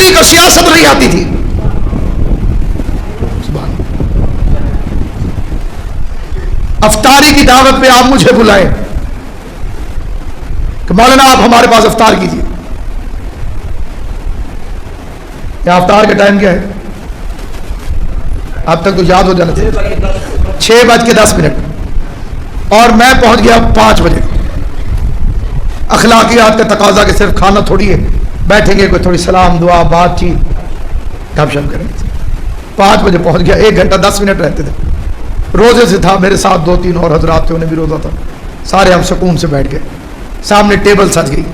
अली को सियासत नहीं आती थी। अफ्तारी की दावत पे आप मुझे बुलाएं कि मौलाना आप हमारे पास अफ्तार कीजिए। क्या अफ्तार का टाइम क्या है? अब तक तो याद हो जाना चाहिए। 6:10 और मैं पहुंच गया 5 बजे। अखलाकियात का तकाजा कि सिर्फ खाना थोड़ी है, बैठेंगे कोई थोड़ी सलाम दुआ बातचीत गपशप करेंगे। 5 बजे पहुंच गया, 1 घंटा 10 मिनट रहते थे। रोजे से था, मेरे साथ 2-3 और हजरात थे, उन्हें भी रोजा था। सारे हम सुकून से बैठ गए। सामने टेबल सज गई,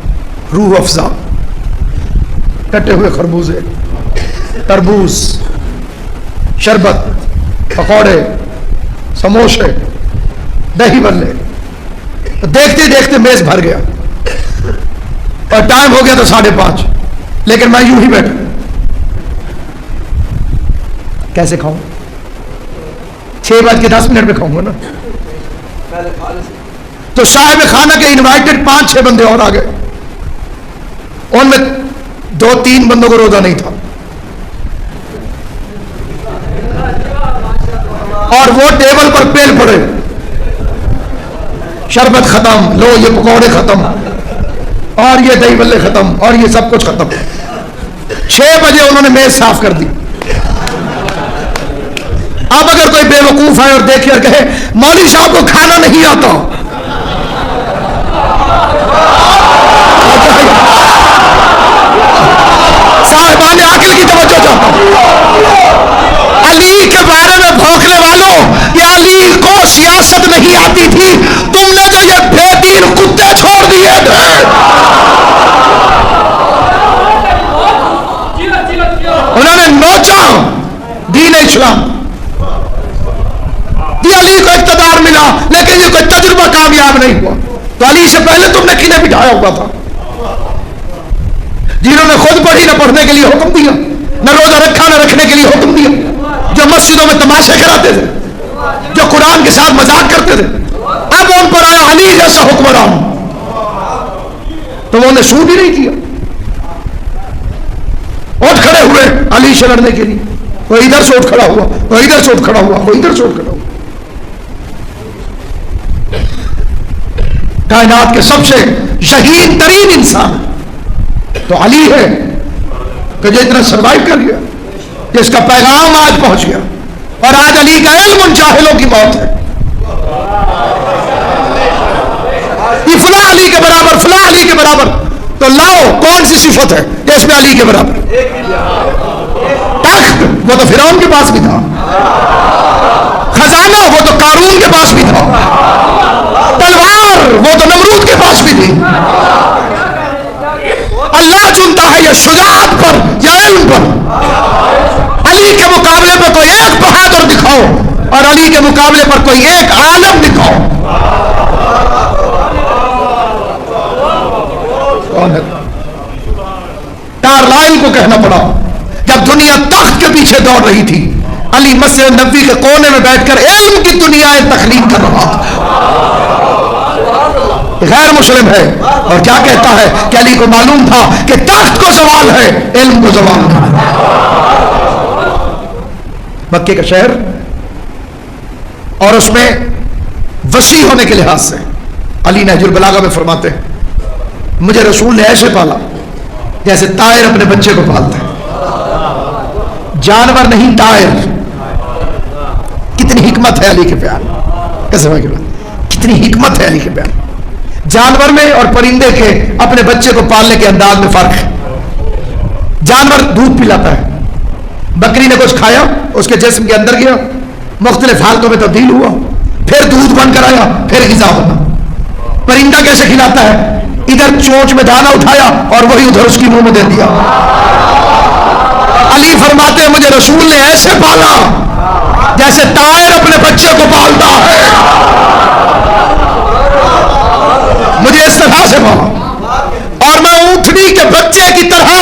रूह अफजा, कटे हुए खरबूजे, तरबूज, शरबत, पकौड़े, समोसे, दही बल्ले। तो देखते देखते मेज भर गया और टाइम हो गया था 5:30, लेकिन मैं यूं ही बैठा। कैसे खाऊं? 6:10 पे खाऊंगा ना। तो साहिब खाना के इनवाइटेड 5-6 बंदे और आ गए। उनमें 2-3 बंदों को रोजा नहीं था और वो टेबल पर पेल पड़े। शरबत खत्म, लो ये पकौड़े खत्म, और ये दही बल्ले खत्म, और ये सब कुछ खत्म। 6 बजे उन्होंने मेज साफ कर दी। अब अगर कोई बेवकूफ है और देखे और कहे मौलवी साहब को खाना नहीं आता, साहिबान आखिर की तवज्जो चाहता हूं। अली के बारे में भौंकने वालों, कि अली को सियासत नहीं आती थी, तुमने जो ये बेदीन कुत्ते छोड़ दिए थे, उन्होंने नोचा दीन इस्लाम। अली को इख्तियार मिला, लेकिन ये कोई तजुर्बा कामयाब नहीं हुआ। तो अली से पहले तुमने किन्हें बिठाया हुआ था, जिन्होंने खुद पढ़ी न पढ़ने के लिए हुक्म दिया, न रोजा रखा न रखने के लिए हुक्म दिया, जो मस्जिदों में तमाशे कराते थे, जो कुरान के साथ मजाक करते थे। अब उन पर आया अली जैसा हुक्मरान, तो उन्होंने शूट ही नहीं किया। उठ खड़े हुए अली से लड़ने के लिए। कोई इधर से उठ खड़ा हुआ, कोई इधर से उठ खड़ा हुआ, कोई इधर से उठ खड़ा हुआ। कायनात के सबसे शहीन तरीन इंसान तो अली है कि जो इतना सर्वाइव कर गया, जिसका पैगाम आज पहुंच गया। और आज अली का इल्म उन जाहिलों की मौत है। ये फला अली के बराबर, फला अली के बराबर, तो लाओ कौन सी सिफत है इसमें अली के बराबर? तख्त वो तो फिरौन के पास भी था, खजाना वो तो कारून के पास भी था, तलवार वो तो नमरूद के पास भी थी। अल्लाह चुनता है या शुजाअत पर या इल्म पर। अली के मुकाबले पर कोई एक बहादुर दिखाओ और अली के मुकाबले पर कोई एक आलम दिखाओ। कौन है? कार्लाइल को कहना पड़ा, जब दुनिया तख्त के पीछे दौड़ रही थी, अली मस्जिद नबवी के कोने में बैठकर इल्म की दुनियाएं तखलीक कर रहा था। गैर मुस्लिम है और क्या कहता है कि अली को मालूम था कि तख्त को सवाल है, इल्म को सवाल है। मक्के का शहर और उसमें वसी होने के लिहाज से अली नहजुल बलागा में फरमाते हैं, मुझे रसूल ने ऐसे पाला जैसे तायर अपने बच्चे को पालता है। जानवर नहीं तायर। कितनी हिकमत है अली के प्यार, कसम है, कितनी हिकमत है अली के प्यार। जानवर में और परिंदे के अपने बच्चे को पालने के अंदाज में फर्क है। जानवर दूध पिलाता है, बकरी ने कुछ खाया, उसके जिस्म के अंदर गया, मुख्तलिफ हालतों में तब्दील हुआ, फिर दूध बनकर आया, फिर ग़िज़ा बना। परिंदा कैसे खिलाता है? इधर चोंच में दाना उठाया और वही उधर उसकी मुंह में दे दिया। अली फरमाते हैं, मुझे रसूल ने ऐसे पाला जैसे तायर अपने बच्चे को पालता है, मुझे इस तरह से पाला। और मैं ऊंटनी के बच्चे की तरह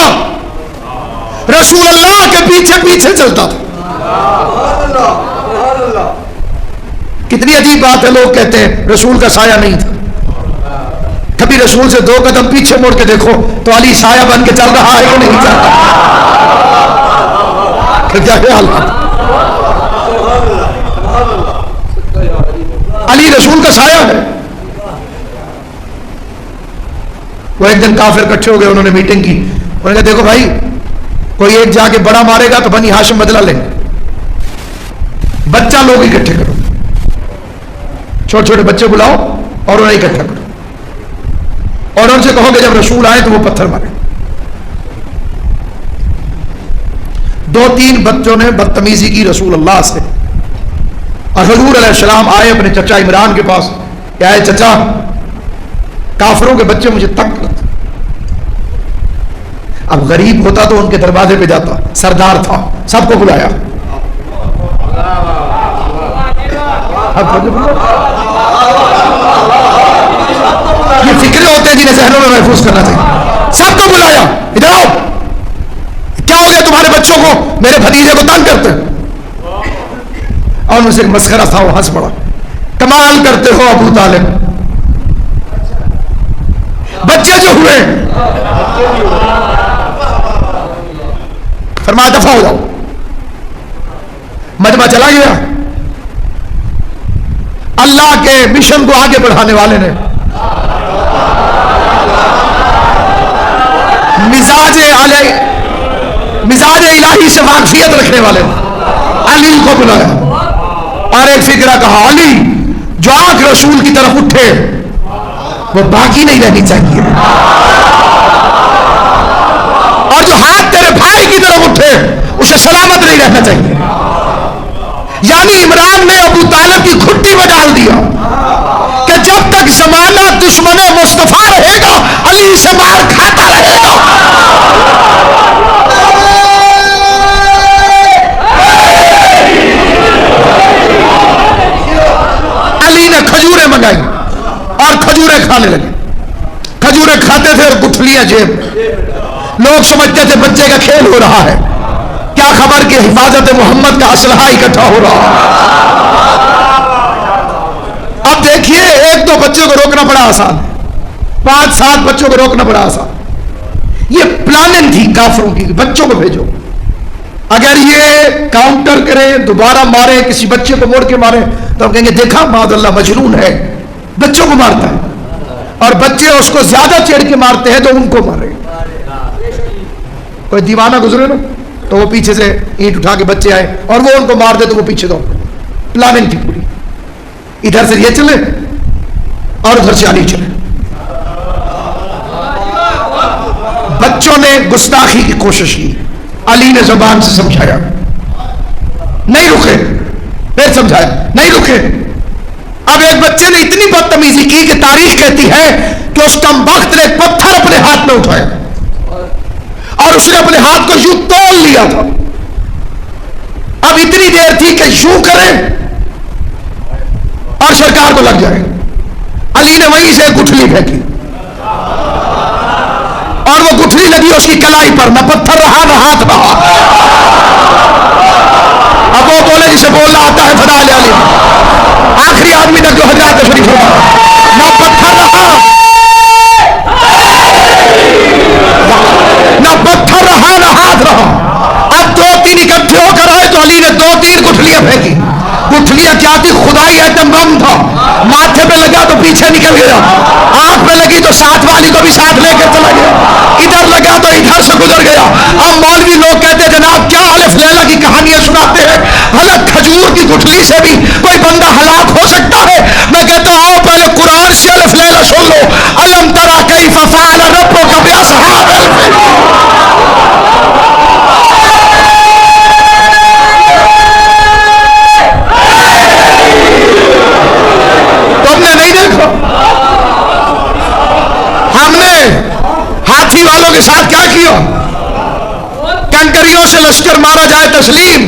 रसूल अल्लाह के पीछे पीछे चलता था। कितनी अजीब बात है, लोग कहते हैं रसूल का साया नहीं था। कभी रसूल से 2 कदम पीछे मुड़ के देखो तो अली साया बन के चल रहा है कि नहीं चल रहा। क्या हालात। अली रसूल का साया है। वो एक दिन काफिर इकट्ठे हो गए, उन्होंने मीटिंग की। उन्होंने कहा देखो भाई, कोई एक जाके बड़ा मारेगा तो बनी हाशिम बदला लेंगे, बच्चा लोग इकट्ठे करो, छोटे छोटे बच्चे बुलाओ और उन्हें इकट्ठा करो और उनसे कहो कि जब रसूल आए तो वो पत्थर मारे। 2-3 बच्चों ने बदतमीजी की रसूल अल्लाह से, और हुजूर अलैहिस्सलाम आए अपने चचा इमरान के पास, क्या है चचा, काफिरों के बच्चे मुझे तंग करते। अब गरीब होता तो उनके दरवाजे पे जाता, सरदार था, सबको बुलाया। ये फिक्रे होते हैं जिन्हें जहनों में महफूज करना चाहिए। सबको बुलाया, इधर आओ, क्या हो गया तुम्हारे बच्चों को, मेरे भतीजे को तंग करते। और उनसे मस्खरा था, वो हंस पड़ा। कमाल करते हो अबू तालिब, बच्चे जो हुए फरमाया दफा हो जाओ। मजमा चला गया। अल्लाह के मिशन को आगे बढ़ाने वाले ने, मिजाज इलाही से वाकफियत रखने वाले अली को बुलाया और एक फिक्रा कहा, अली जो आंख रसूल की तरफ उठे वो बाकी नहीं रहनी चाहिए, और जो हाथ तेरे भाई की तरफ उठे उसे सलामत नहीं रहना चाहिए। यानी इमरान ने अबू तालिब की घुट्टी में डाल दिया कि जब तक जमाना दुश्मन मुस्तफा रहेगा अली से मार खाता रहेगा। अली ने खजूरें मंगाई और खजूरें खाने लगे। खजूरें खाते थे और गुठलियां जेब। लोग समझते थे बच्चे का खेल हो रहा है, क्या खबर कि हिफाजत मोहम्मद का असलहा इकट्ठा हो रहा है। अब देखिए, 1-2 बच्चों को रोकना बड़ा आसान है, 5-7 बच्चों को रोकना बड़ा आसान। ये प्लानिंग थी काफिरों की, बच्चों को भेजो, अगर ये काउंटर करें, दोबारा मारे, किसी बच्चे को मोड़ के मारे तो हम कहेंगे देखा मादल्ला मजनून है, बच्चों को मारता है, और बच्चे उसको ज्यादा चेड़ के मारते हैं तो उनको मारे। कोई दीवाना गुजरे ना तो वो पीछे से ईंट उठा के बच्चे आए और वो उनको मार दे तो वो पीछे दौड़। प्लानिंग थी पूरी, इधर से ये चले और उधर से अली चले। बच्चों ने गुस्ताखी की कोशिश की, अली ने जुबान से समझाया, नहीं रुके, फिर समझाया, नहीं रुके। अब एक बच्चे ने इतनी बदतमीजी की कि तारीख कहती है कि उस कमबख्त ने पत्थर अपने हाथ में उठाया और उसने अपने हाथ को यूं तोड़ लिया था। अब इतनी देर थी कि यूं करे और सरकार को लग जाए। अली ने वहीं से गुठली फेंकी और वो गुठली लगी उसकी कलाई पर, न पत्थर रहा न हाथ रहा। अब वो बोले जिसे बोलना आता है फदा अली, आखिरी आदमी तक जो हजरत शरीफ हुआ, न पत्थर रहा न पत्थर रहा न हाथ रहा। अब 2-3 इकट्ठे होकर आए तो अली ने 2-3 गुठलियां फेंकी। गुठलियां क्या थी, खुदाई आइटम बम था। माथे पे लगा तो पीछे निकल गया, आंख पे लगी तो साथ वाली को भी साथ लेकर चला गया, इधर लगा तो इधर से गुजर गया। अब मौलवी लोग कहते जनाब क्या अलिफ लैला की कहानियां सुनाते हैं, भला खजूर की गुठली से भी कोई बंदा हलाक हो सकता है। मैं कहता हूं आओ पहले कुरान से अलिफ लैला सुन लो, अलम तरा कैफ फअल रब्बुका बि असहाबिल फील। तुमने नहीं देखा हमने हाथी वालों के साथ क्या किया, कंकरियों से लश्कर मारा जाए तस्लीम,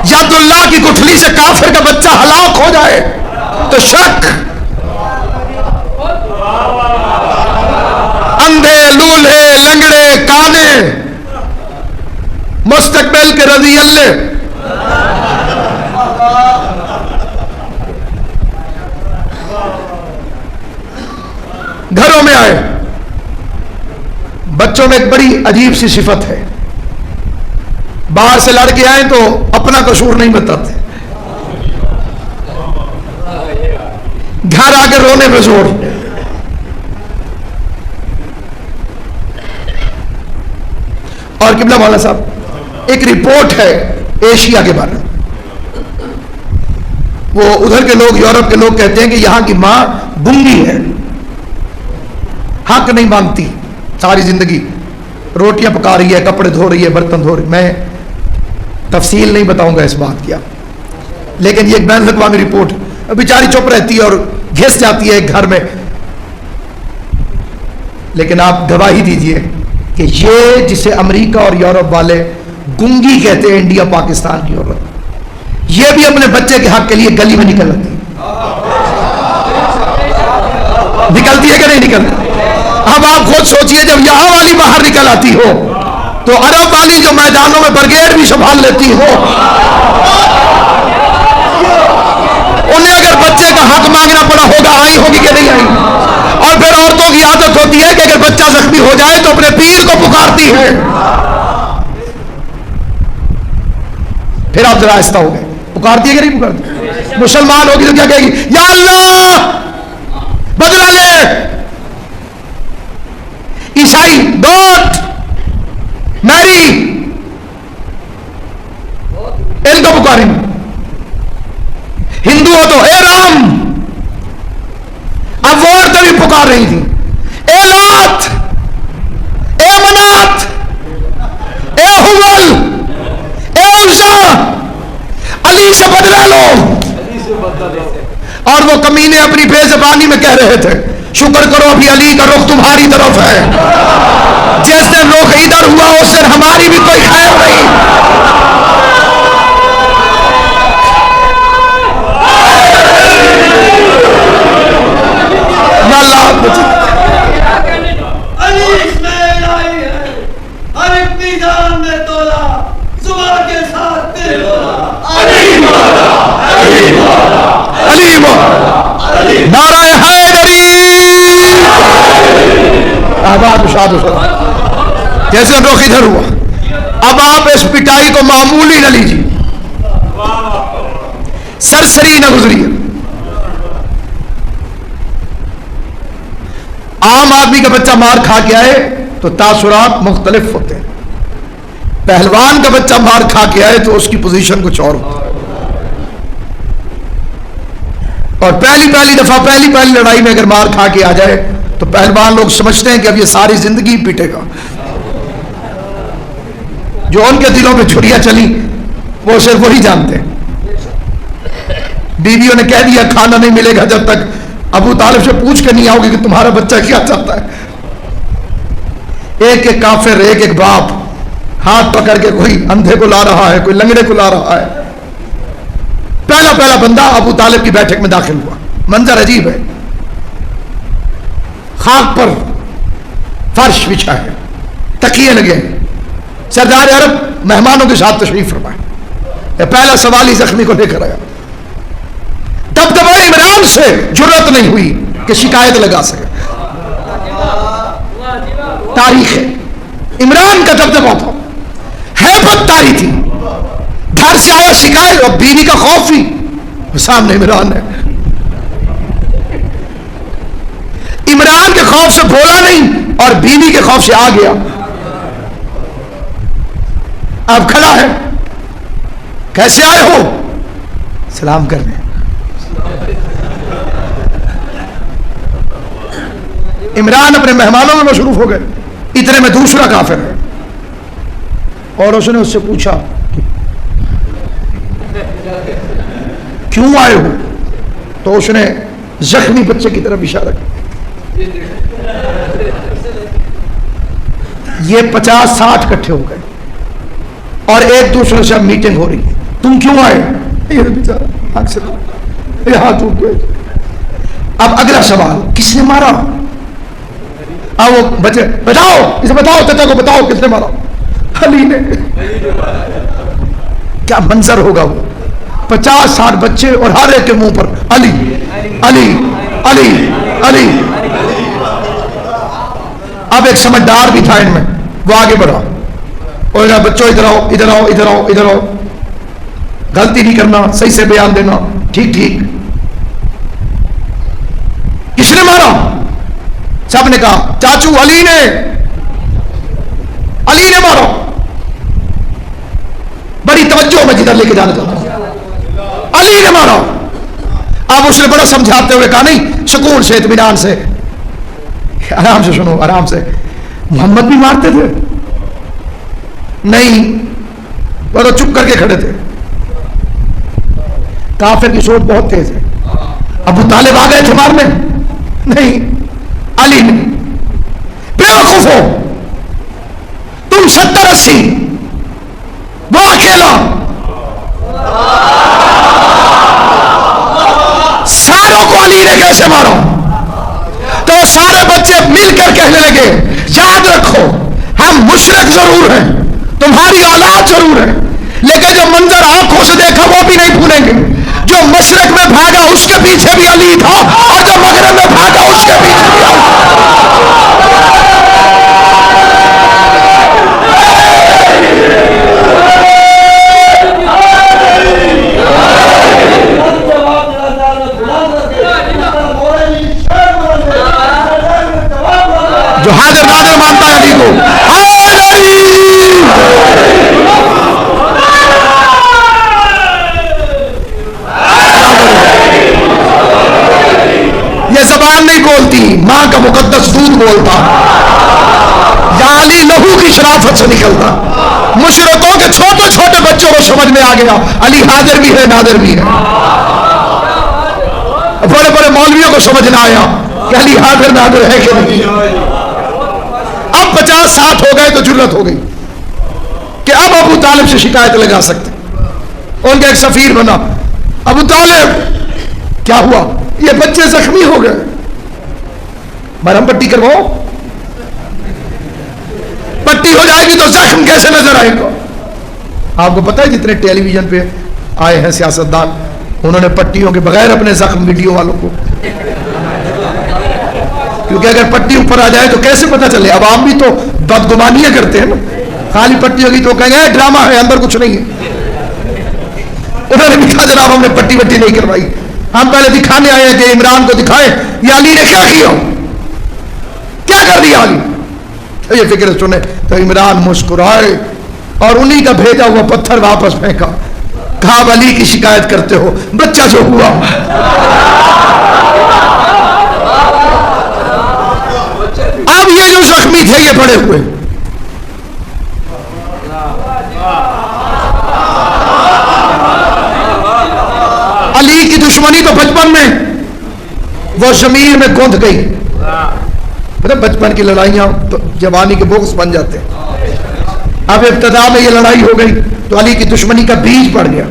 यादुल्लाह की गुठली से काफिर का बच्चा हलाक हो जाए तो शक। अंधे लूल्हे लंगड़े काने मुस्तकबिल के रजी अल्लाह। घरों में आए, बच्चों में एक बड़ी अजीब सी सिफत है, बाहर से लड़के आए तो अपना कसूर नहीं बताते, घर आके रोने पे जोर। और किबला मौला साहब, एक रिपोर्ट है एशिया के बारे में, वो उधर के लोग, यूरोप के लोग कहते हैं कि यहां की मां गूंगी है, हक नहीं मांगती, सारी जिंदगी रोटियां पका रही है, कपड़े धो रही है, बर्तन धो रही। मैं तफसील नहीं बताऊंगा इस बात की, लेकिन ये एक बैन अवी रिपोर्ट, बेचारी चुप रहती है और घिस जाती है एक घर में। लेकिन आप गवाही दीजिए कि ये जिसे अमेरिका और यूरोप वाले गुंगी कहते हैं, इंडिया पाकिस्तान की औरत, ये भी अपने बच्चे के हक के लिए गली में निकलती है कि नहीं निकलती? अब आप खुद सोचिए, जब यहां वाली बाहर निकल आती हो तो अरब वाली जो मैदानों में ब्रिगेड भी संभाल लेती हो, उन्हें अगर बच्चे का हक मांगना पड़ा होगा, आई होगी कि नहीं आई? और फिर औरतों की आदत होती है कि अगर बच्चा जख्मी हो जाए तो अपने पीर को पुकारती है। फिर आप जरा आहिस्ता हो गए, पुकारती है कि नहीं पुकारती? मुसलमान होगी तो क्या कहेगी? या अल्लाह बदला ले। ईसाई गॉड मैरी, इनको पुकारेंगे। हिंदू हो तो ए राम, अब वो औरतें भी पुकार रही थी, ए लात, ए मनात, ए हुबल, ए उज़्ज़ा, अली से बदला लो। और वो कमीने अपनी बेज़बानी में कह रहे थे, शुक्र करो अभी अली का रुख तुम्हारी तरफ है, जिस दिन रुख इधर हुआ उस दिन हमारी भी कोई खैर नहीं। जैसे रुख इधर हुआ, अब आप इस पिटाई को मामूली न लीजिए, सरसरी न गुजरिए। आम आदमी का बच्चा मार खा के आए तो तासुरात मुख्तलिफ होते हैं, पहलवान का बच्चा मार खा के आए तो उसकी पोजीशन कुछ और होती है। और पहली दफा पहली लड़ाई में अगर मार खा के आ जाए तो पहलवान लोग समझते हैं कि अब ये सारी जिंदगी पीटेगा। जो उनके दिलों में छुरियां चली वो सिर्फ वही जानते हैं। बीवियों ने कह दिया खाना नहीं मिलेगा जब तक अबू तालिब से पूछ के नहीं आओगे कि तुम्हारा बच्चा क्या चाहता है। एक एक काफिर, एक एक बाप हाथ पकड़ के कोई अंधे को ला रहा है, कोई लंगड़े को ला रहा है। पहला बंदा अबू तालिब की बैठक में दाखिल हुआ। मंजर अजीब है, खाक पर फर्श बिछा है, तकिए लगे, सरदार अरब मेहमानों के साथ तशरीफ फरमाए। पहला सवाल ही जख्मी को लेकर आया। दबदबा इमरान से जुर्रत नहीं हुई कि शिकायत लगा सके। तारीख है, इमरान का दबदबा था, हैबत तारी थी, घर से आया शिकायत और बीवी का खौफ ही सामने इमरान है। इमरान के खौफ से बोला नहीं और बीवी के खौफ से आ गया। अब खड़ा है, कैसे आए हो? सलाम करने। इमरान अपने मेहमानों में मशरूफ हो गए। इतने में दूसरा काफिर है और उसने उससे पूछा क्यों आए हो? तो उसने जख्मी बच्चे की तरफ इशारा किया। ये 50-60 इकट्ठे हो गए और एक दूसरे से मीटिंग हो रही है। तुम क्यों आए? ये बेचारा आंख से हाथ उठ गए। अब अगला सवाल, किसने मारा? अब वो बच्चे बताओ, इसे बताओ, चाचा को बताओ किसने मारा? अली ने। क्या मंजर होगा वो, 50-60 बच्चे और हर एक के मुंह पर अली अली अली अली। अब एक समझदार भी था इनमें, वो आगे बढ़ा। और बच्चों इधर आओ, इधर आओ, इधर आओ, इधर आओ, गलती नहीं करना, सही से बयान देना, ठीक ठीक। किसने मारा? सबने कहा चाचू अली ने, अली ने मारा। बड़ी तवज्जो में जिधर लेके जाना चाहता हूं, अली ने मारा। अब उसने बड़ा समझाते हुए कहा नहीं, सुकून से, इत्मीनान से, आराम से सुनो, आराम से। मोहम्मद भी मारते थे? नहीं, वो तो चुप करके खड़े थे। काफिर की सोच बहुत तेज है। अबू तालिब आ गए थे मारने? नहीं, अली ने। बेवकूफो, तुम 70-80, वो अकेला, सारों को अली ने कैसे मारा? तो सारे बच्चे मिलकर कहने लगे याद रखो हम मुशरिक जरूर हैं, तुम्हारी औलाद जरूर है, लेकिन जो मंजर आंखों से देखा वो भी नहीं भूलेंगे। जो मशरिक में भागा उसके पीछे भी अली था, और जो मगरब में भागा उसके पीछे भी अली था। जो हाजिर नाजिर मानता है अली को, ये जबान नहीं बोलती, मां का मुकद्दस दूध बोलता। या अली लहू की शराफत से निकलता। मुशरिकों के छोटे छोटे बच्चों को समझ में आ गया अली हाजिर भी है, नादिर भी है। बड़े बड़े मौलवियों को समझ ना आया कि अली हाजिर नादिर है कि नहीं। अब 50-60 हो गए तो जुर्रत हो गई कि अब अबू तालिब से शिकायत लगा सकते। उनका एक सफीर बना, अबू तालिब क्या हुआ? ये बच्चे जख्मी हो गए, मरहम पट्टी करवाओ। पट्टी हो जाएगी तो जख्म कैसे नजर आएगा? आपको पता है जितने टेलीविजन पे आए हैं सियासतदान, उन्होंने पट्टियों के बगैर अपने जख्म वीडियो वालों को, क्योंकि अगर पट्टी ऊपर आ जाए तो कैसे पता चले? अब आम भी तो बदगुमानियां करते हैं ना, खाली पट्टी होगी तो कहेंगे ड्रामा है, अंदर कुछ नहीं है। उन्होंने भी कहा जनाब हमने पट्टी वट्टी नहीं करवाई, हम पहले दिखाने आए हैं कि इमरान को दिखाए ये अली ने क्या किया, क्या कर दिया अली। ये फिक्र सुने तो इमरान मुस्कुराए और उन्हीं का भेजा हुआ पत्थर वापस फेंका। कहा अली की शिकायत करते हो, बच्चा जो हुआ। अब ये जो जख्मी थे ये पड़े हुए, अली की दुश्मनी तो बचपन में वो जमीन में गूंथ गई। मतलब बचपन की लड़ाइयां तो जवानी के बोक्स बन जाते हैं। अब इब्तिदा में ये लड़ाई हो गई तो अली की दुश्मनी का बीज पड़ गया।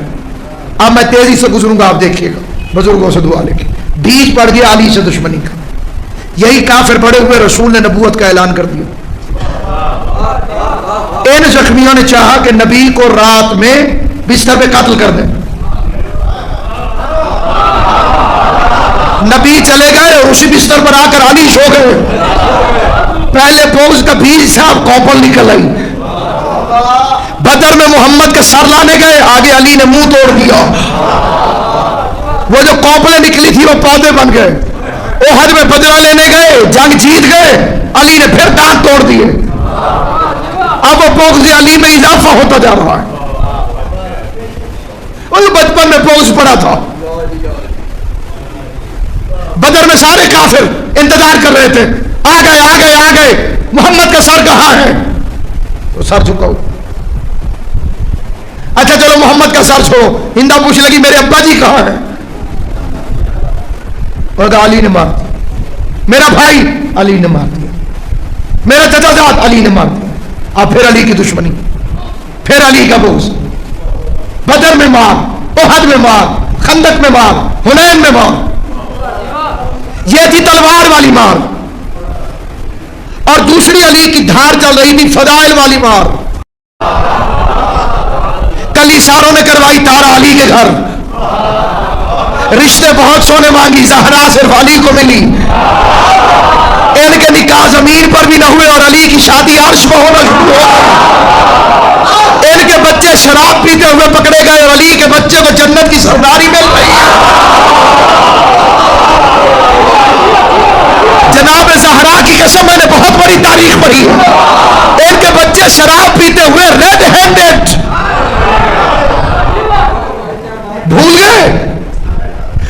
अब मैं तेजी से गुजरूंगा, आप देखिएगा, बुजुर्गों से दुआ लेके। बीज पड़ गया अली से दुश्मनी का। यही काफिर पड़े हुए रसूल ने नबूवत का ऐलान कर दिया। इन जख्मियों ने चाहा कि नबी को रात में बिस्तर पे कत्ल कर दें। नबी चले गए और उसी बिस्तर पर आकर अली सो गए। पहले बोझ का बीज था, कौपल निकल आई। बदर में मोहम्मद का सर लाने गए, आगे अली ने मुंह तोड़ दिया। वो जो कौपलें निकली थी वो पौधे बन गए। ओहद में बदला लेने गए, जंग जीत गए, अली ने फिर दांत तोड़ दिए। अब वो बोझ अली में इजाफा होता जा रहा है। वो बचपन में बोझ पड़ा था। बदर में सारे काफिर इंतजार कर रहे थे, आ गए आ गए आ गए, मोहम्मद का सर कहां है? तो सर झुकाओ। अच्छा चलो मोहम्मद का सर छोड़ो, हिंदा पूछने लगी मेरे अब्बा जी कहां है? और अली ने मार दिया। मेरा भाई अली ने मार दिया। मेरा चचाजाद अली ने मार दिया। अब फिर अली की दुश्मनी, फिर अली का बोझ। बदर में मार, ओहद में मार, खंदक में मार, हुनैन में मार। यह थी तलवार वाली मार। और दूसरी अली की धार चल रही थी फदाइल वाली मार। कल इशारों ने करवाई तारा अली के घर। रिश्ते बहुत सोने मांगी, ज़हरा सिर्फ अली को मिली। इनके निकाह जमीन पर भी न हुए और अली की शादी अर्श पर होना शुरू हो गई। इनके बच्चे शराब पीते हुए पकड़े गए और अली के बच्चे को जन्नत की सरदारी मिल रही है। जनाब ज़हरा की कसम, मैंने बहुत बड़ी तारीख पढ़ी है। इनके बच्चे शराब पीते हुए रेड हैंडेड, भूल गए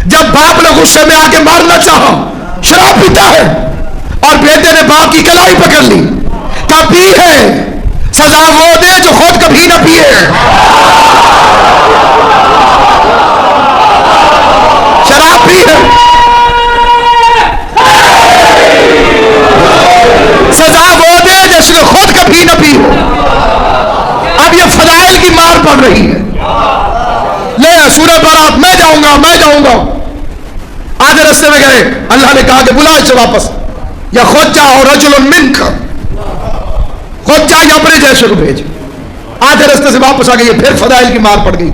जब बाप ने गुस्से में आके मारना चाहा, शराब पीता है और बेटे ने बाप की कलाई पकड़ ली, कभी है सजा वो दे जो खुद कभी ना पिए। शराब पी है, सजा वो दे जिसने खुद कभी ना पी हो। अब ये फजाइल की मार पड़ रही है। ले सूरह बारात, मैं जाऊंगा मैं जाऊंगा। आधे रास्ते में गए, अल्लाह ने कहा कि बुला इसे वापस, या खुद जाओ रजुल मिनका, खुद जा या अपने जैसे को भेज। आधे रास्ते से वापस आ गई, फिर फदाइल की मार पड़ गई।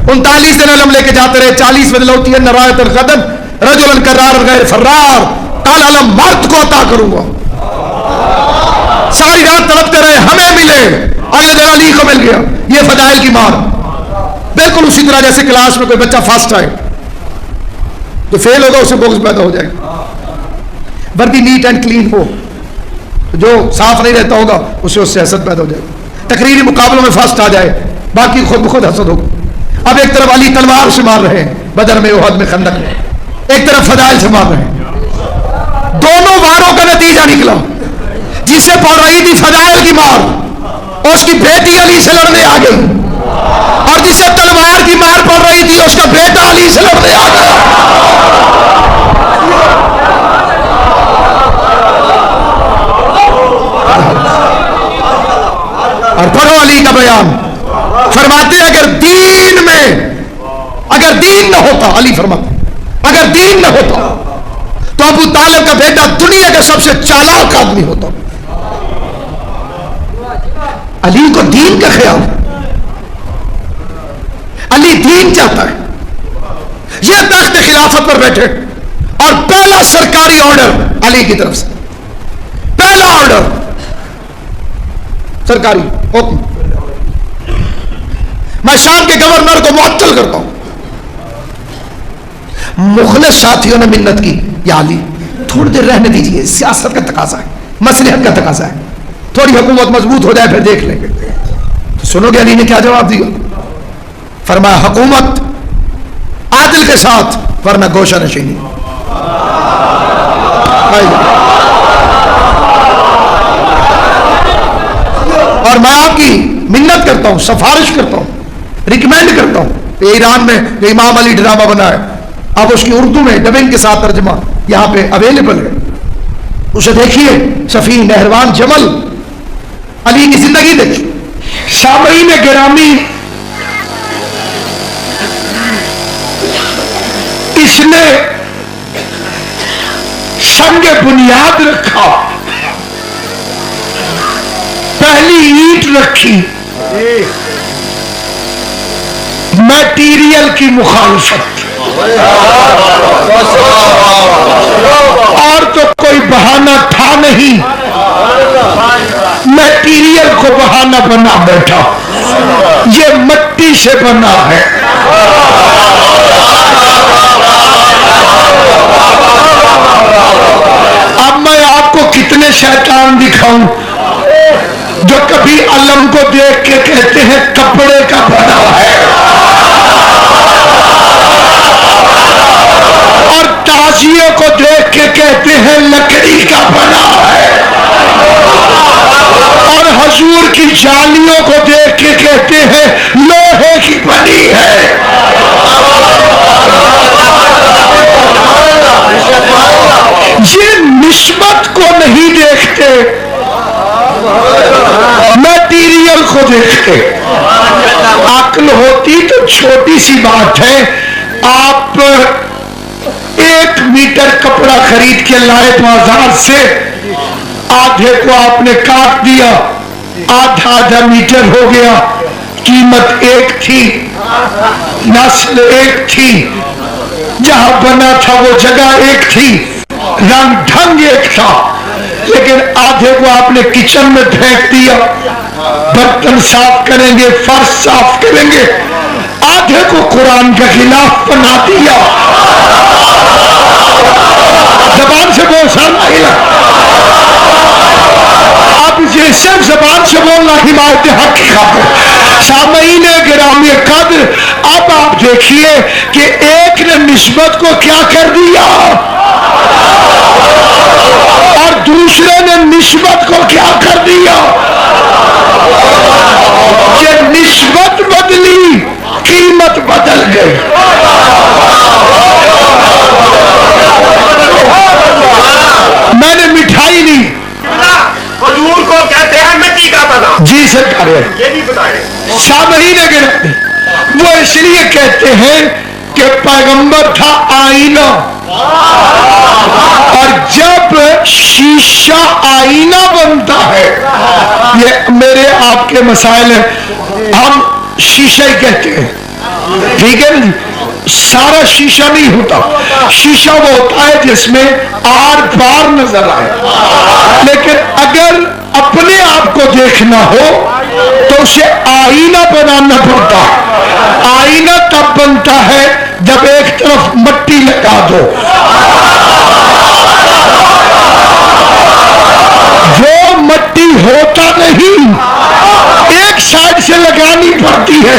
39 दिन अलम लेके जाते रहे। 40 में लौटी है नरायत गदन रजुलन करार गैर फर्रार, कल अलम मर्द को अता करूंगा। सारी रात तड़पते रहे, हमें मिले, अगले दिन अली को मिल गया। ये फदाइल की मार बिल्कुल उसी तरह जैसे क्लास में कोई बच्चा फर्स्ट आए तो फेल होगा, उसे बोक्स पैदा हो जाएगा। वर्दी नीट एंड क्लीन हो, जो साफ नहीं रहता होगा उसे उससे हसद पैदा हो जाएगा। तकरीरी मुकाबलों में फर्स्ट आ जाए, बाकी खुद ब खुद हसद होगा। अब एक तरफ अली तलवार से मार रहे हैं बदर में, उहद में, खंदक में, एक तरफ फदाइल से मार रहे हैं। दोनों वारों का नतीजा निकला। जिसे पड़ रही थी फदाइल की मार, और उसकी बेटी अली से लड़ने आ गई, और जिसे तलवार की मार पड़ रही थी उसका बेटा अली से लड़ने आ गया। और पढ़ो अली का बयान, फरमाते अगर दीन में, अगर दीन न होता, अली फरमाते अगर दीन न होता तो अबू तालिब का बेटा दुनिया का सबसे चालाक आदमी होता। अली को दीन का ख्याल, अली दीन चाहता है। यह तख्त खिलाफत पर बैठे और पहला सरकारी ऑर्डर अली की तरफ से, पहला ऑर्डर सरकारी हुक्म, मैं शाम के गवर्नर को मुअत्तल करता हूं। मुखलिस साथियों ने मिन्नत की, या अली थोड़ी देर रहने दीजिए, सियासत का तकाजा है, मसलहत का तकाजा है, थोड़ी हुकूमत मजबूत हो जाए फिर देख लेंगे। तो सुनोगे अली ने क्या जवाब दिया? फरमाया हुकूमत आदिल के साथ, वरना गोशा नशीनी। और मैं आपकी मिन्नत करता हूं, सिफारिश करता हूं, रिकमेंड करता हूं। ईरान में जो इमाम अली ड्रामा बना है, अब उसकी उर्दू में डबिंग के साथ तर्जमा यहां पे अवेलेबल है, उसे देखिए। सफी नहरवान जमल, अली की जिंदगी देखिए। सामईन गिरामी, इसने संग बुनियाद रखा, पहली ईंट रखी, मटेरियल की मुखालफत। और तो कोई बहाना था नहीं, मटेरियल को बहाना बना बैठा। ये मिट्टी से बना है, अब मैं आपको कितने शैतान दिखाऊं जो कभी अलम को देख के कहते हैं कपड़े का बना है, और ताजिए को देख के कहते हैं लकड़ी का बना है, और हजूर की जालियों को देख के कहते हैं लोहे की बनी है। ये निस्बत को नहीं देखते, मटीरियल को देखते। अक्ल होती तो छोटी सी बात है, आप 1 मीटर कपड़ा खरीद के लाए बाजार से, आधे को आपने काट दिया, आधा मीटर हो गया, कीमत एक थी, नस्ल एक थी, जहां बना था वो जगह एक थी, रंग ढंग एक था, लेकिन आधे को आपने किचन में फेंक दिया, बर्तन साफ करेंगे, फर्श साफ करेंगे, आधे को कुरान के खिलाफ बना दिया। जबान से बोल सामने, अब ये सिर्फ जबान से बोलना हिमायत हक की खातिर। सामईन गिरामी कद्र, अब आप देखिए कि एक ने निस्बत को क्या कर दिया और दूसरे ने निस्बत को क्या कर दिया। कि निस्बत बदली, कीमत बदल गई। मैंने मिठाई ली, खजूर को कहते हैं मिट्टी का तना। जी सरकार, ये भी बताए। सामईन गिरामी, वो इसलिए कहते हैं कि पैगंबर था आईना, और जब शीशा आईना बनता है, ये मेरे आपके मसाइल है, हम शीशा ही कहते हैं, ठीक है ना जी। सारा शीशा नहीं होता, शीशा वो होता है जिसमें आर पार नजर आए। लेकिन अगर अपने आप को देखना हो तो उसे आईना बनाना पड़ता है। आईना तब बनता है जब एक तरफ मट्टी लगा दो, वो मट्टी होता नहीं, एक साइड से लगानी पड़ती है।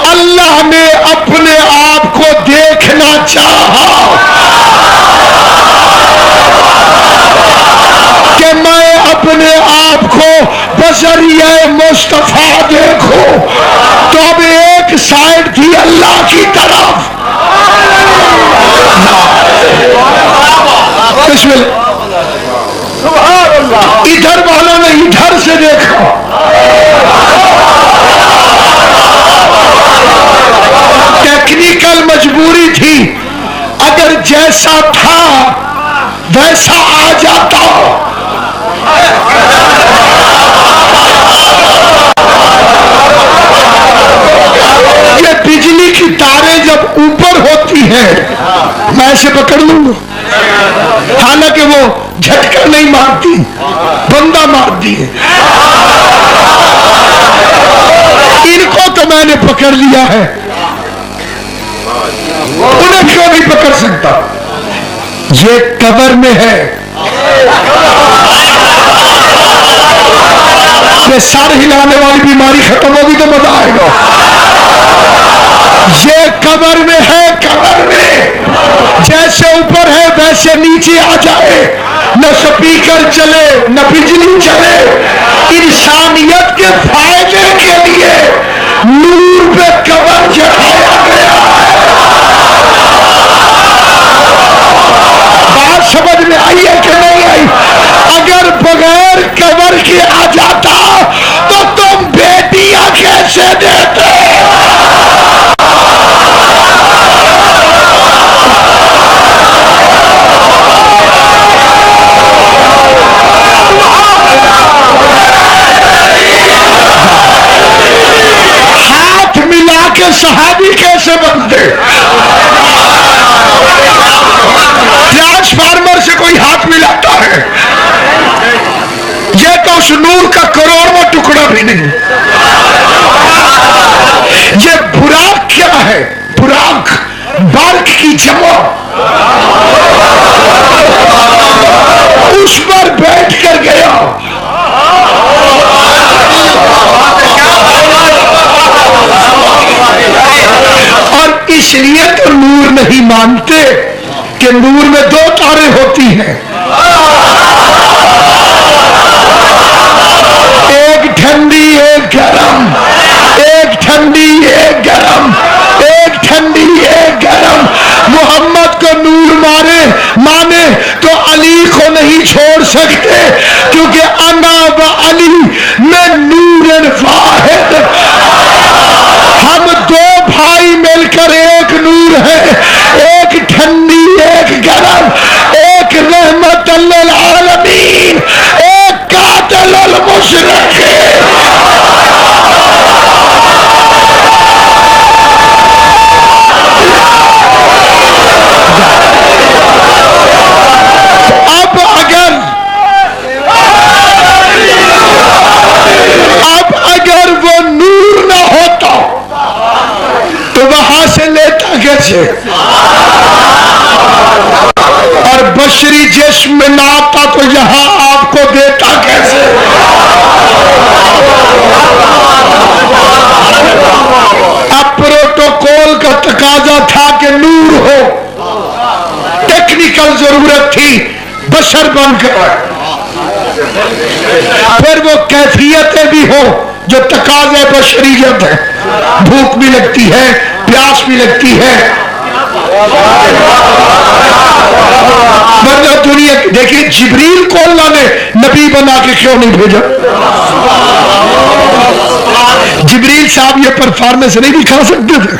अल्लाह ने अपने आप को देखना चाहा कि मैं अपने आप को बजरिया मुस्तफा देखो, तो अब एक साइड थी अल्लाह की तरफ। इधर वालों ने इधर से देखा, टेक्निकल मजबूरी थी। अगर जैसा था वैसा आ जाता, ये बिजली की तारें जब ऊपर होती हैं मैं इसे पकड़ लूंगा, हालांकि वो झटका नहीं मारती, बंदा मारती है। इनको तो मैंने पकड़ लिया है, उन्हें क्यों नहीं पकड़ सकता। ये कब्र में है, ये सर हिलाने वाली बीमारी खत्म होगी तो मजा आएगा। ये कब्र में है, कब्र में जैसे ऊपर है वैसे नीचे आ जाए, न स्पीकर चले न बिजली चले। इंसानियत के फायदे के लिए नूर पे कब्र चढ़ाया गया है। बात समझ में आई है कि नहीं आई? अगर बगैर कब्र के आ जाता तो तुम बेटियां कैसे देते? हाथ मिला के सहाबी कैसे बनते? ट्रांसफार्मर से कोई हाथ मिलाता है? ये तो उस नूर का करोड़वां टुकड़ा भी नहीं। ये बुराक क्या है? बुराक बर्क की जमा, उस पर बैठ कर गया। और इसलिए तो नूर नहीं मानते कि नूर में दो तारे होती हैं, एक ठंडी एक गरम, एक ठंडी एक गरम, एक ठंडी एक गरम। मोहम्मद को नूर माने तो अली को नहीं छोड़ सकते, क्योंकि अना व अली में नूर वाहिद, हम दो भाई मिलकर एक नूर है, एक ठंडी एक गरम, एक रहमत वहां से लेता कैसे? और बशरी जिस्म में ना आता तो यहां आपको देता कैसे? अब प्रोटोकॉल का तकाजा था कि नूर हो, टेक्निकल जरूरत थी बशर बनकर, फिर वो कैफियतें भी हो जो तकाजे बशरियत है। भूख भी लगती है, प्यास भी लगती है, वरना दुनिया देखिए जिब्रील को अल्लाह ने नबी बना के क्यों नहीं भेजा? जिब्रील साहब ये परफॉर्मेंस नहीं दिखा सकते थे?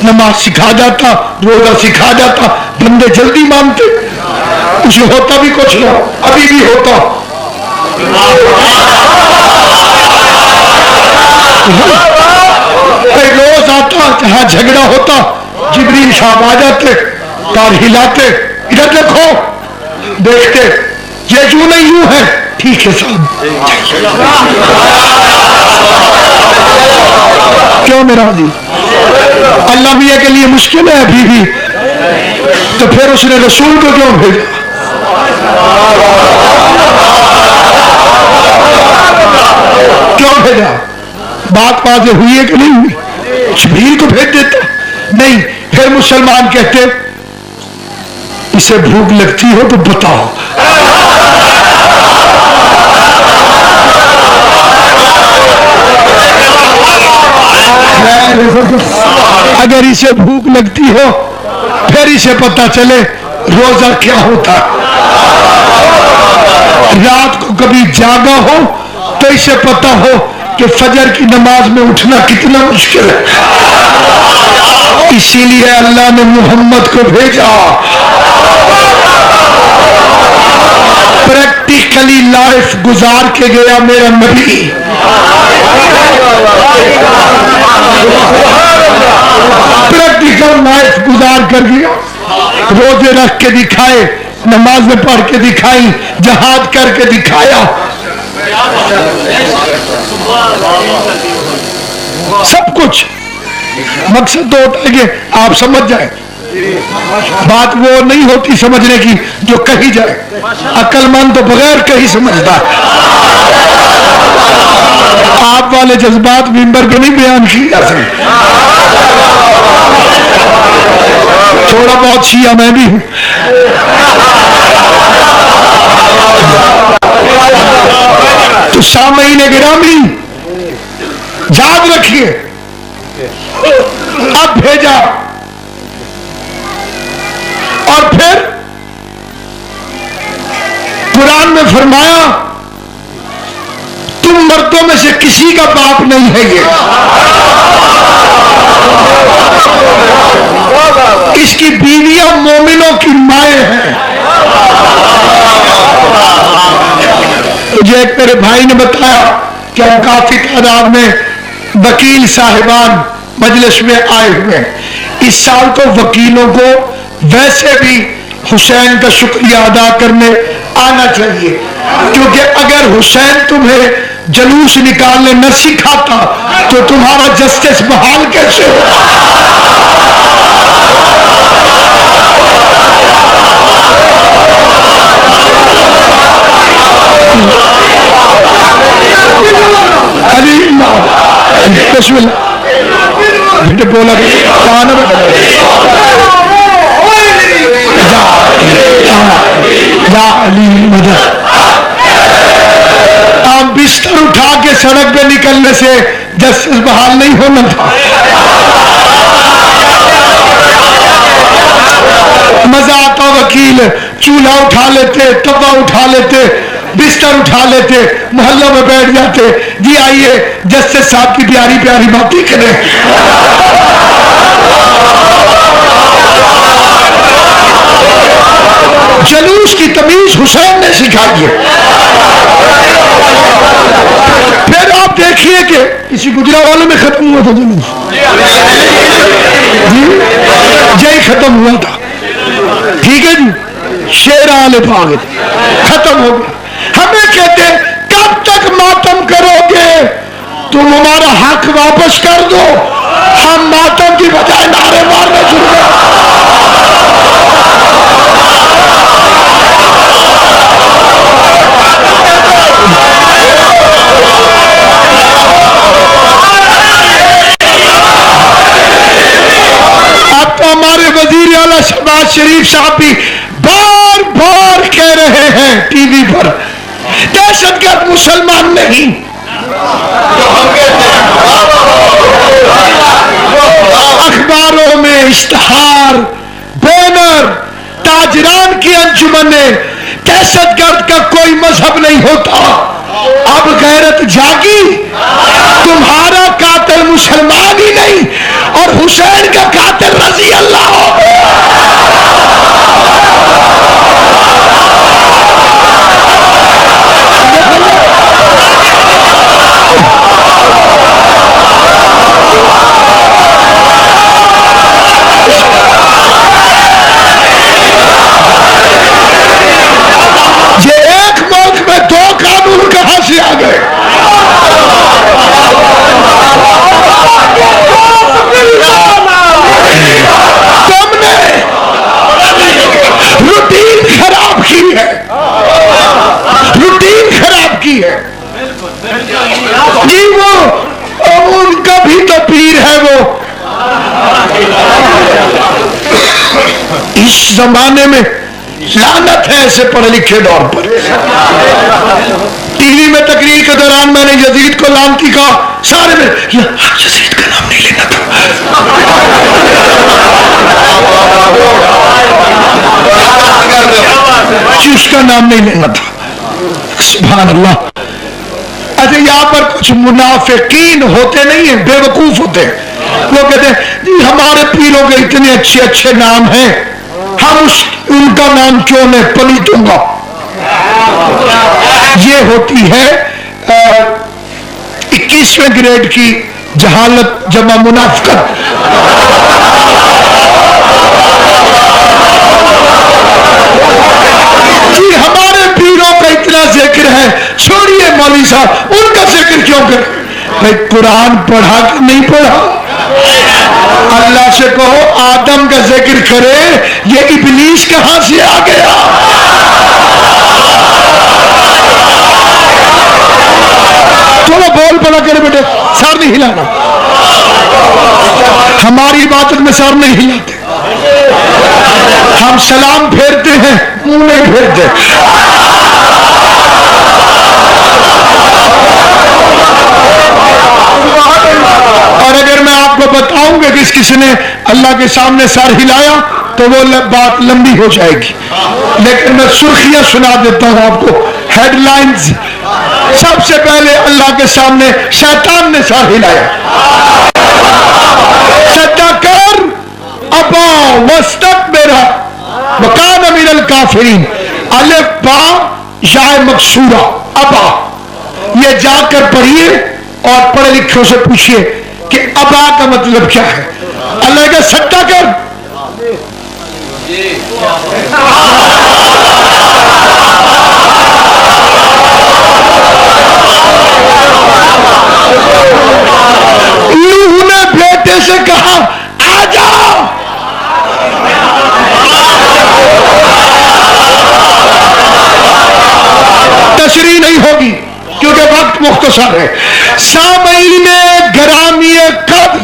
नमाज सिखा जाता, रोजा सिखा जाता, बंदे जल्दी मानते, कुछ होता भी कुछ ना, अभी भी होता। रोज आता, जहां झगड़ा होता जिब्रील साहब आ जाते, तार हिलाते, इधर देखो, देखते ये यूं नहीं यूं है, ठीक है साहब। क्यों मेरा जी? अल्लाह मियां के लिए मुश्किल है अभी भी, तो फिर उसने रसूल को क्यों भेजा? क्यों भेजा? बात वाज़ेह हुई है कि नहीं हुई? जिब्रील को भेज देता नहीं। फिर मुसलमान कहते इसे भूख लगती हो तो बताओ। अगर इसे भूख लगती हो फिर इसे पता चले रोजा क्या होता। रात को कभी जागा हो तो इसे पता हो कि फजर की नमाज में उठना कितना मुश्किल है। इसीलिए अल्लाह ने मोहम्मद को भेजा, प्रैक्टिकली लाइफ गुजार के गया मेरा नबी। प्रैक्टिकल लाइफ गुजार कर गया, रोजे रख के दिखाए, नमाजें पढ़ के दिखाई, जहाद करके दिखाया, सब कुछ। मकसद तो होता है कि आप समझ जाए, बात वो नहीं होती समझने की जो कही जाए। अक्लमंद तो बगैर कही समझता है। आप वाले जज्बात मिंबर पे नहीं बयान किए जा सकते। थोड़ा बहुत शिया मैं भी हूं। तो सामईन गिरामी याद रखिए, अब भेजा और फिर कुरान में फरमाया तुम मर्दों में से किसी का बाप नहीं है ये, इसकी बीवियां मोमिनों की माएं हैं। मुझे एक मेरे भाई ने बताया कि हम काफी तादाद में वकील साहिबान मजलिस में आए हुए हैं। इस साल तो वकीलों को वैसे भी हुसैन का शुक्रिया अदा करने आना चाहिए, क्योंकि अगर हुसैन तुम्हें जलूस निकालने न सिखाता तो तुम्हारा जस्टिस बहाल कैसे हो? बेटे बोला आप बिस्तर उठा के सड़क पे निकलने से जस्टिस बहाल नहीं होना था। मजा आता वकील चूल्हा उठा लेते, तवा उठा लेते, बिस्तर उठा लेते, मोहल्लों में बैठ जाते, जी आइए जस्टिस साहब की प्यारी प्यारी बातें करें। जलूस की तमीज हुसैन ने सिखाई है। फिर आप देखिए कि इसी गुजरावाले में खत्म हुआ था जलूस, यही खत्म हुआ था, ठीक है जी, शेर आले भागे खत्म हो गया। हमें कहते कब तक मातम करोगे, तुम हमारा हक वापस कर दो, हम मातम की शरीफ साहब भी बार बार कह रहे हैं टीवी पर, दहशतगर्द मुसलमान नहीं। अखबारों में इश्तहार, बैनर, ताजरान की अंजुमन ने दहशतगर्द का कोई मजहब नहीं होता। अब गैरत जागी, तुम्हारा कातिल मुसलमान ही नहीं और हुसैन का कातिल रजी अल्लाह। ये एक मुल्क में दो कानून कहां से आ गए? तुमने रूटीन खराब की है, रूटीन खराब की है जी। वो उनका भी तो पीर है वो। इस जमाने में लानत है ऐसे पढ़े लिखे दौर पर। टीवी में तकरीर के दौरान मैंने यजीद को लानती कहा, सारे में यजीद का नाम नहीं लेना था। उसका नाम नहीं लेना था। सुभान अल्लाह। अच्छा, यहाँ पर कुछ मुनाफिकीन होते नहीं है, बेवकूफ होते हैं। वो कहते हैं जी हमारे पीरों के इतने अच्छे अच्छे नाम हैं, हम उनका नाम क्यों नहीं पलीटूंगा। ये होती है 21वें ग्रेड की जहालत जमा मुनाफिकत। जी हमारे पीरों का इतना जिक्र है, छोड़िए मौलवी साहब उनका जिक्र क्यों कर। भाई कुरान पढ़ा कि नहीं पढ़ा? अल्लाह से कहो आदम का जिक्र करे, ये इब्लीस कहां से आ गया? थोड़ा बोल पड़ा करे बेटे, सर नहीं हिलाना। हमारी इबादत में सर नहीं हिलाते, हम सलाम फेरते हैं, मुंह नहीं फेरते। और अगर मैं आपको बताऊंगा कि किसने अल्लाह के सामने सर हिलाया तो वो बात लंबी हो जाएगी, लेकिन मैं सुर्खियां सुना देता हूं आपको, हेडलाइंस। सबसे पहले अल्लाह के सामने शैतान ने सर हिलाया। सद्दाकर अबा वस्तकबरा वकान मिनल काफिरीन। अलिफ बा या मकसूरा अबा, ये जाकर पढ़िए और पढ़े लिखों से पूछिए कि अबा का मतलब क्या है। अल्लाह का सद्दाकर नूह ने बेटे से कहा आ जाओ, तशरीह नहीं होगी क्योंकि वक्त मुख्तसर है। सामईने गरामी कद्र,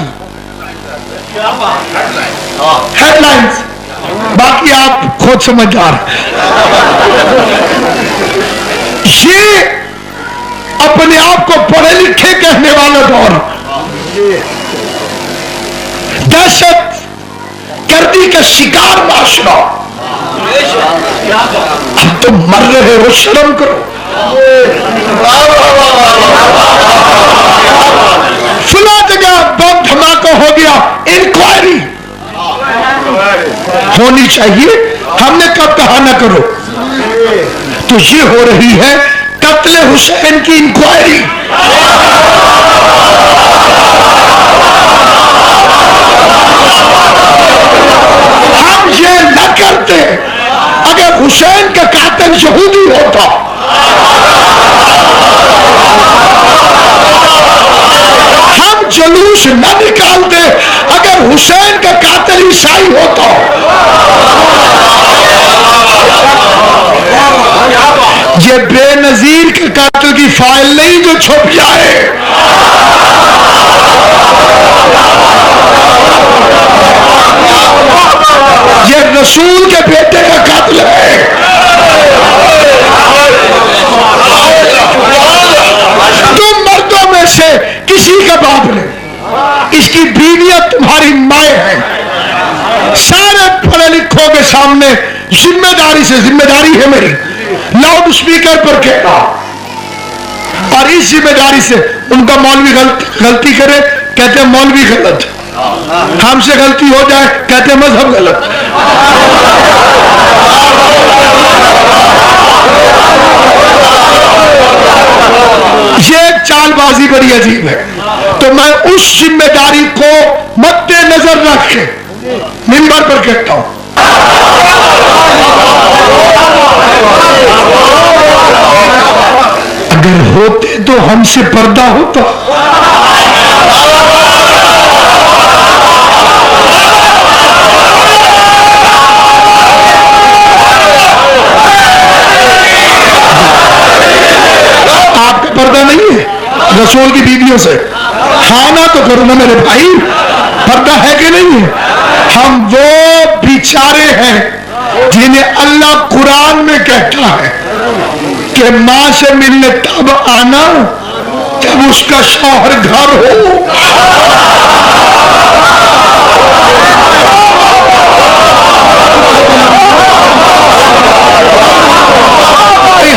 हेडलाइंस, बाकी आप खुद समझदार। ये अपने आप को पढ़े लिखे कहने वाला दौर, दहशत गर्दी का शिकार माशरा। अब तो मर रहे हो, शर्म करो। फुला जगह बम धमाका हो गया, इंक्वायरी होनी चाहिए। हमने कब कहा ना करो, तो ये हो रही है कत्ले हुसैन की इंक्वायरी। हम ये न करते, अगर हुसैन का कातिल यहूदी होता, हम जुलूस न निकालते अगर हुसैन का कातिल ईसाई होता। ये बेनजीर के कातिल की फाइल नहीं जो छुप जाए। ये रसूल इसकी बीवियां तुम्हारी माए हैं। सारे पढ़े लिखों के सामने जिम्मेदारी से, जिम्मेदारी है मेरी, लाउड स्पीकर पर कहना, और इस जिम्मेदारी से उनका मौलवी गलती करे, कहते हैं मौलवी गलत, हमसे गलती हो जाए कहते हैं मजहब गलत। ये चालबाजी बड़ी अजीब है। तो मैं उस जिम्मेदारी को मद्देनजर रख के मिंबर पर कहता हूं, अगर होते तो हमसे पर्दा होता। आपका पर्दा नहीं है रसूल की बीवियों से, खाना तो करो ना मेरे भाई, पर्दा है कि नहीं है? हम वो बेचारे हैं जिन्हें अल्लाह कुरान में कहता है कि मां से मिलने तब आना जब उसका शौहर घर हो।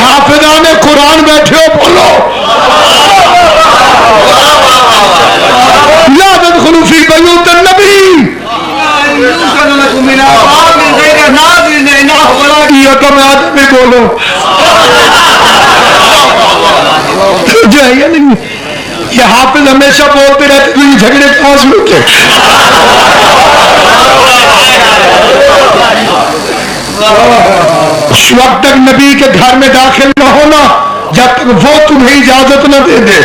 हाफिजाने कुरान बैठे हो बोलो, यादत खुलूफी बयूतन नबी, ये तो मैं आदमी बोलो जो है या नहीं। ये हाफिज हमेशा बोलते रहते तो ये झगड़े कहां से होते। उस वक्त तक नबी के घर में दाखिल न होना जब तक वो तुम्हें इजाजत न दे दे।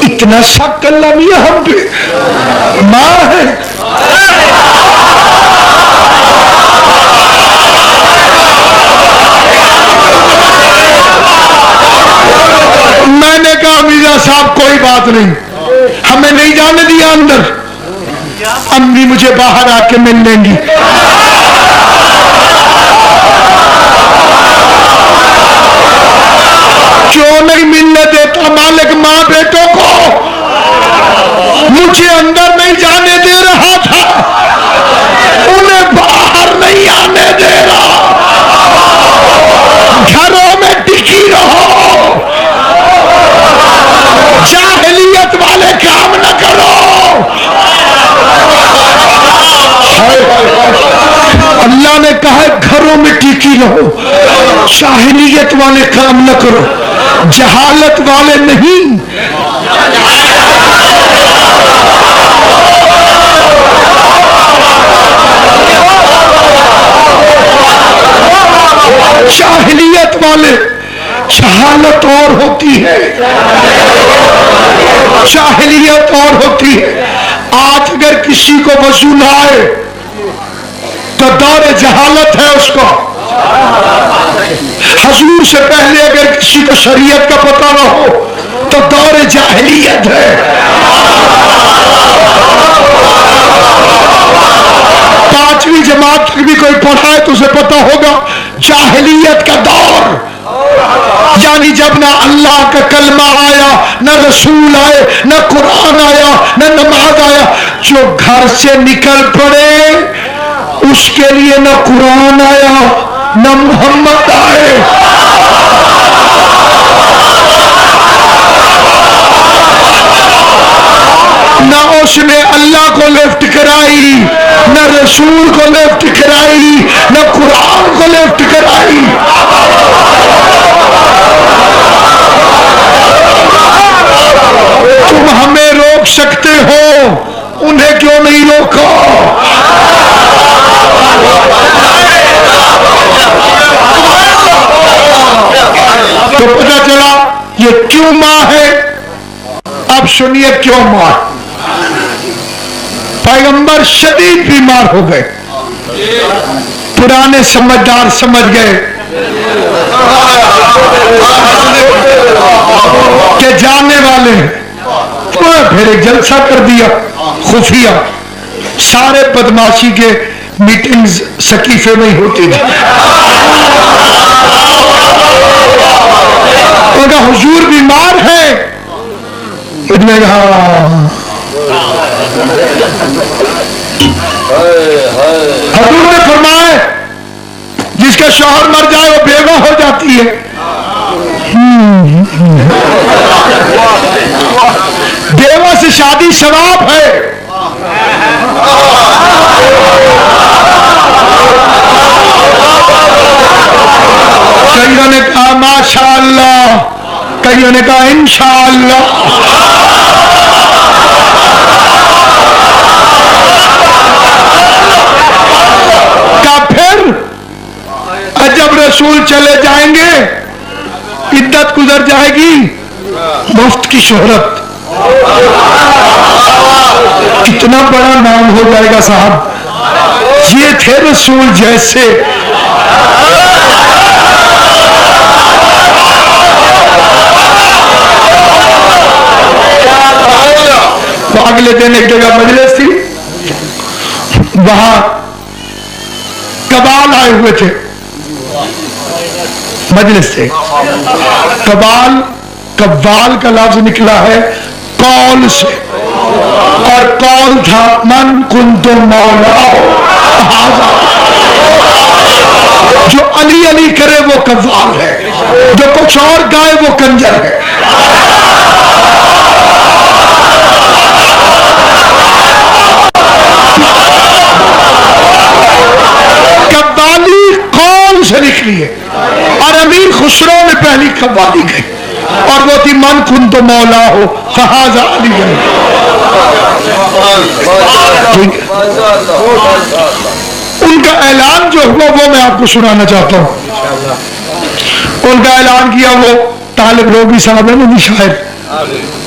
इतना शक अल्लाह मियां हम पे, मां है। मैंने कहा मीरा साहब कोई बात नहीं, हमें नहीं जाने दिया अंदर, अम्मी मुझे बाहर आके मिल लेंगी। क्यों नहीं मिलने देता मालिक मां बेटों को? मुझे अंदर नहीं जाने दे रहा था, उन्हें बाहर नहीं आने दे रहा। घरों में टिकी रहो, जाहिलियत वाले काम न करो। अल्लाह ने कहा घरों में टिकी रहो, जाहिलियत वाले काम न करो, जहालत वाले नहीं। जाहिलियत वाले, जहालत और होती है, जाहिलियत और होती है। आज अगर किसी को वजू ना आए तो दौर जहालत है उसको। हजूर से पहले अगर किसी को शरीयत का पता ना हो तो दौर जाहिलियत है। पांचवी जमात तक भी कोई पढ़ाए तो उसे पता होगा जाहिलियत का दौर, यानी जब ना अल्लाह का कलमा आया, न रसूल आए, न कुरान आया, न नमाज आया। जो घर से निकल पड़े उसके लिए न कुरान आया न मोहम्मद आए। न उसने अल्लाह को लिफ्ट कराई, न रसूल को लिफ्ट कराई, न कुरान को लिफ्ट कराई। तुम हमें रोक सकते हो, उन्हें क्यों नहीं रोका? तो पता चला ये क्यों मां है। अब सुनिए क्यों मां। पैगंबर शदीद बीमार हो गए, पुराने समझदार समझ गए कि जाने वाले हैं, तो फिर एक जलसा कर दिया खुफिया। सारे बदमाशी के मीटिंग्स सकीफे में ही होती थी। उनका हुजूर बीमार है, इतने हजूर ने फरमाया जिसका शौहर मर जाए वो बेवा हो जाती है। बेवा से शादी शराब है। कईयों ने कहा माशाअल्लाह, कईयों ने कहा इंशाअल्लाह। क्या फिर जब रसूल चले जाएंगे इद्दत गुजर जाएगी, मुफ्त की शोहरत, कितना बड़ा नाम हो जाएगा साहब। ये थे रसूल जैसे। तो अगले दिन एक जगह मजलिस थी, वहां कबाल आए हुए थे मजलिस से। कबाल, कब्बाल का लफ्ज निकला है कौल से, और कौल था मन कुंतु मौला। जो अली अली करे वो कव्वाल है, जो कुछ और गाए वो कंजर है। कव्वाली कौल से निकली है, और अमीर खुसरो में पहली कव्वाली गई, और वो थी मन कुंतु मौला हो फहाजा अली। उनका ऐलान जो हुआ वो मैं आपको सुनाना चाहता हूं। उनका ऐलान किया वो तालिब लोगी साहब ने भी शायद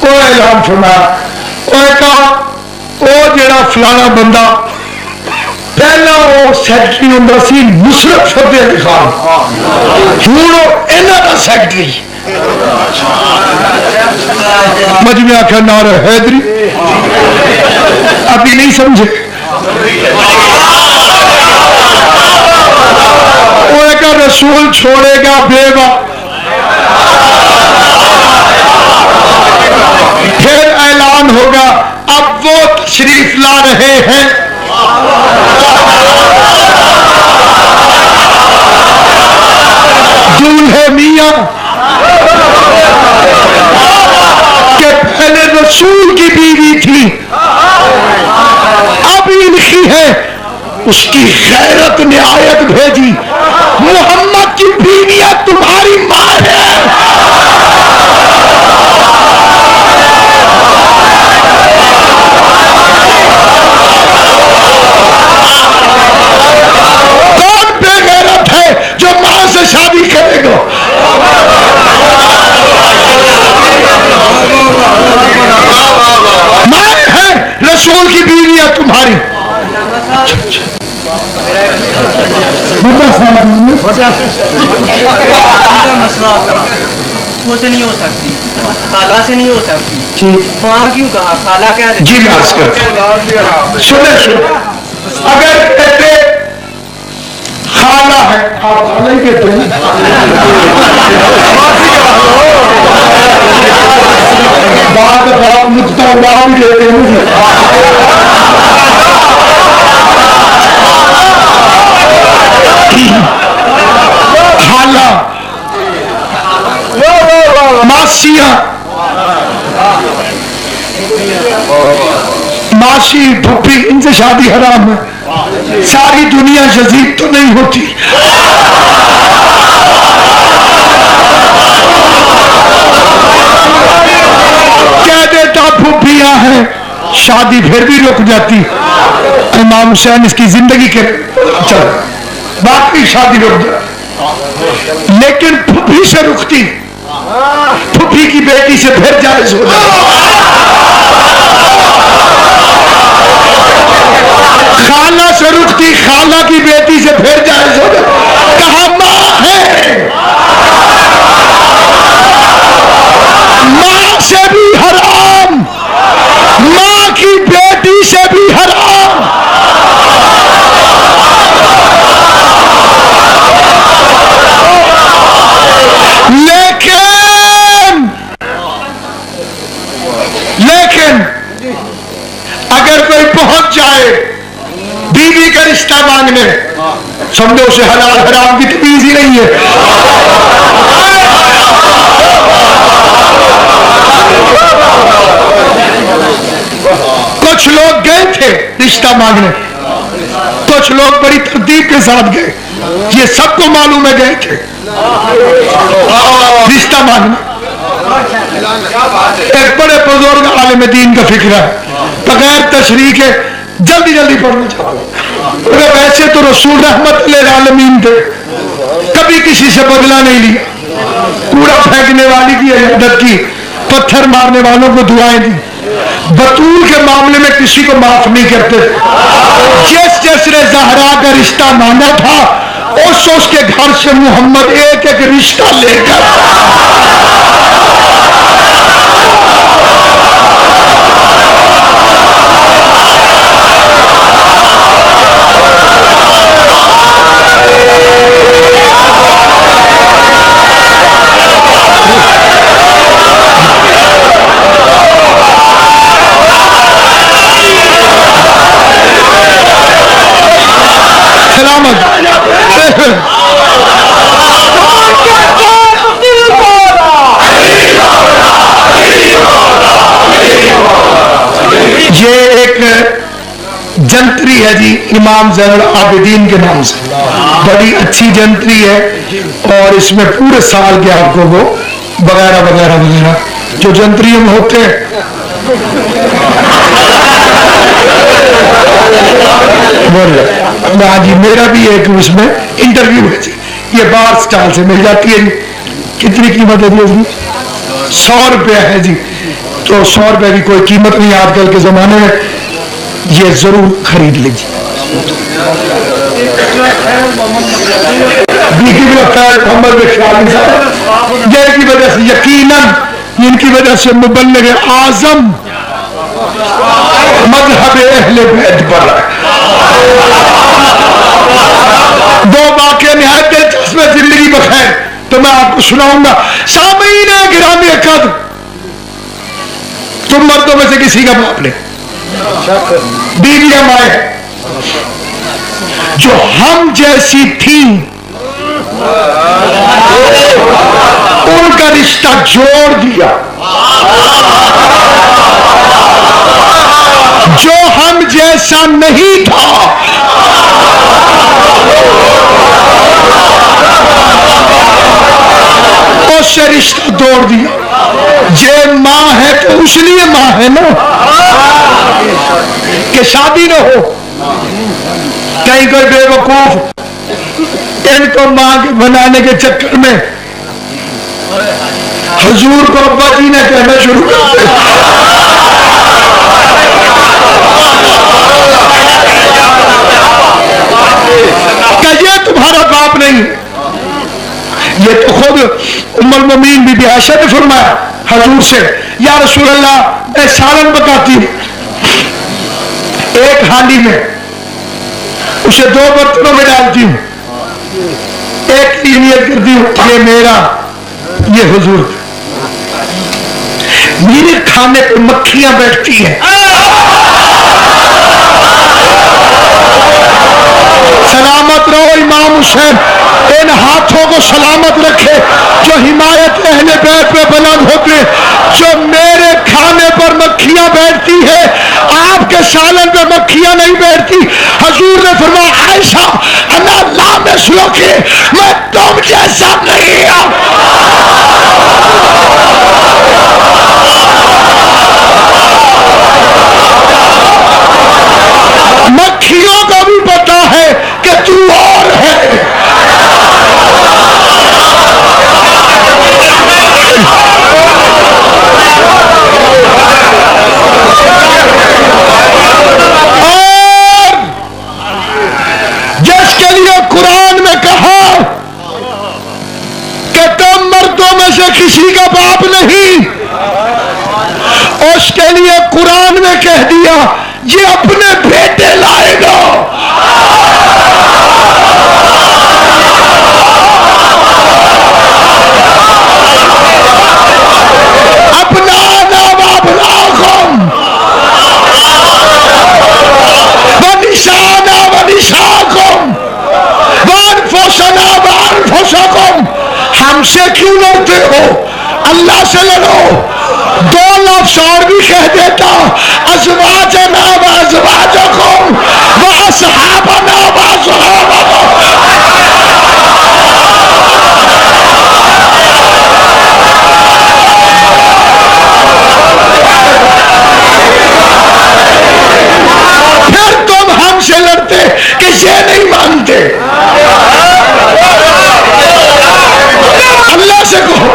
वो ऐलान फरमाया, वो कहा वो जेड़ा फलाना बंदा पहला वो सैकटरी होंदा सी नुसरत फतेह अली खान, हुण वो इन्हां दा सैकटरी। मजमे आख्या नारा हैदरी, अभी नहीं समझे। वो एक रसूल छोड़ेगा बेवा, फिर ऐलान होगा अब वो तशरीफ ला रहे हैं। दूल्हे मियां के पहले रसूल की बीवी थी, अब लिखी है उसकी गैरत ने आयत भेजी, मोहम्मद की बीवियां तुम्हारी मां है। कौन बेगैरत है जो मां से शादी करेगा? मां है रसूल की बीवियां तुम्हारी। वो से नहीं हो सकती, खाला से नहीं हो सकती। वहाँ क्यों कहा खाला क्या? जी सुने अगर कहते खाला है, आप खाला ही कहते हैं, बात आप नुकता उड़ा भी देते हैं। खाला, मासिया, मासी, फूफी, इनसे शादी हराम है। सारी दुनिया यजीद तो नहीं होती। कह देता फूफियां हैं, शादी फिर भी रुक जाती। इमाम हुसैन इसकी जिंदगी के चल बाकी शादी रुक जाती, लेकिन फूफी से रुकती, फूफी की बेटी से फिर जायज हो जाती। खाला से रुकती, खाला की बेटी से फिर जायज हो जाती। कहा मां है, मां से भी हराम, मां की बेटी से भी हराम। लेकिन अगर कोई पहुंच जाए बीवी का रिश्ता मांगने, समझो उसे हलाल हराम की तमीज ही नहीं है। कुछ लोग गए थे रिश्ता मांगने, कुछ लोग बड़ी तरतीब के साथ गए, ये सबको मालूम है गए थे रिश्ता मांगने। एक बड़े बुजुर्ग आलिम दीन का फिक्र है, बगैर तशरीह के जल्दी जल्दी पढ़ना चाहते। वैसे तो रसूल रहमत आलमीन थे, कभी किसी से बदला नहीं लिया, कूड़ा फेंकने वाली की इजाजत की, पत्थर मारने वालों को दुआएं दी, बतूल के मामले में किसी को माफ नहीं करते। जिसने ज़हरा का रिश्ता मांगा था उसके घर से मोहम्मद एक एक रिश्ता लेकर ये एक जंतरी है जी, इमाम ज़ैनुल आबिदीन के नाम से, बड़ी अच्छी जंतरी है और इसमें पूरे साल के आपको वो वगैरह वगैरह वगैरह जो जंतरियों में होते हैं। बोल जी, मेरा भी एक उसमें इंटरव्यू है जी, ये बार स्टाल से मिल जाती है जी। कितनी कीमत है जी उसकी? 100 रुपया है जी। तो 100 रुपए की कोई कीमत नहीं आजकल के जमाने में, ये जरूर खरीद लीजिए। जिनकी वजह से यकीनन इनकी वजह से मुबल्लिग आजम मजहब अहले बैत पर दो वाक़े निहायत दिलचस्प जिंदगी बखैर तो मैं आपको सुनाऊंगा। सामीन गिरामी कद, तुम मर्दों में से किसी का बाप नहीं, बीवियां माए जो हम जैसी थी उनका रिश्ता जोड़ दिया, जो हम जैसा नहीं था उससे रिश्ता तोड़ दिया। ये माँ है तो उसलिए माँ है ना कि शादी ना हो। कहीं कोई बेवकूफ इनको माँ के बनाने के चक्कर में हुजूर को अब्बा जी ने कहना शुरू कर दिया। ये तुम्हारा बाप नहीं, ये तो खुद उम्मुल मोमिनीन बीबी आयशा ने फरमाया हुजूर से, या रसूल अल्लाह मैं सालन पकाती हूँ, एक हांडी में उसे 2 बर्तनों में डालती हूँ, एक की नियत करती हूँ ये मेरा, ये हुजूर। मेरे खाने पे मक्खियां बैठती हैं, सलामत रहो इमाम हुसैन, इन हाथों को सलामत रखे जो हिमायत अहले बैत पे बुलंद होते। जो मेरे खाने पर मक्खियां बैठती है आपके सालन पे मक्खियां नहीं बैठती। हुजूर ने फरमाया आयशा अना ला में सुनो के मैं तुम जैसा नहीं हूं। मक्खियों को भी पता है कि तू और है। और जिसके लिए कुरान में कहा कि तुम मर्दों में से किसी का बाप नहीं, उसके लिए कुरान में कह दिया ये अपने बेटे लाएगा। अपना नाम लड़ते हो, अल्लाह से लड़ो। 2 लफ्ज़ और भी कह देता, अज़वाजना व अज़वाजकुम व अस्हाबना व अस्हाबकुम। फिर तुम हमसे लड़ते कि ये नहीं मानते। अल्लाह से कहो।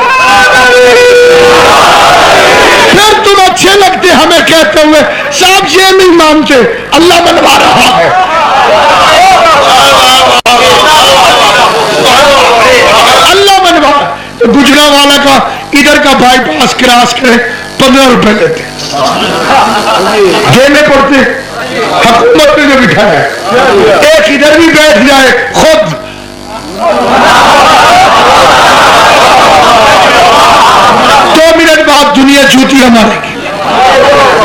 फिर तुम अच्छे लगते हमें कहते हुए, साहब ये नहीं मानते, अल्लाह मनवा रहा है। अल्लाह मनवा। तो गुजरावाला का इधर का बाईपास क्रॉस करे 15 रुपए लेते, जेल में पड़ते। हुकूमत ने जो बिठाया है, एक इधर भी बैठ जाए खुद 2 मिनट बाद दुनिया जूतियां मारेगी।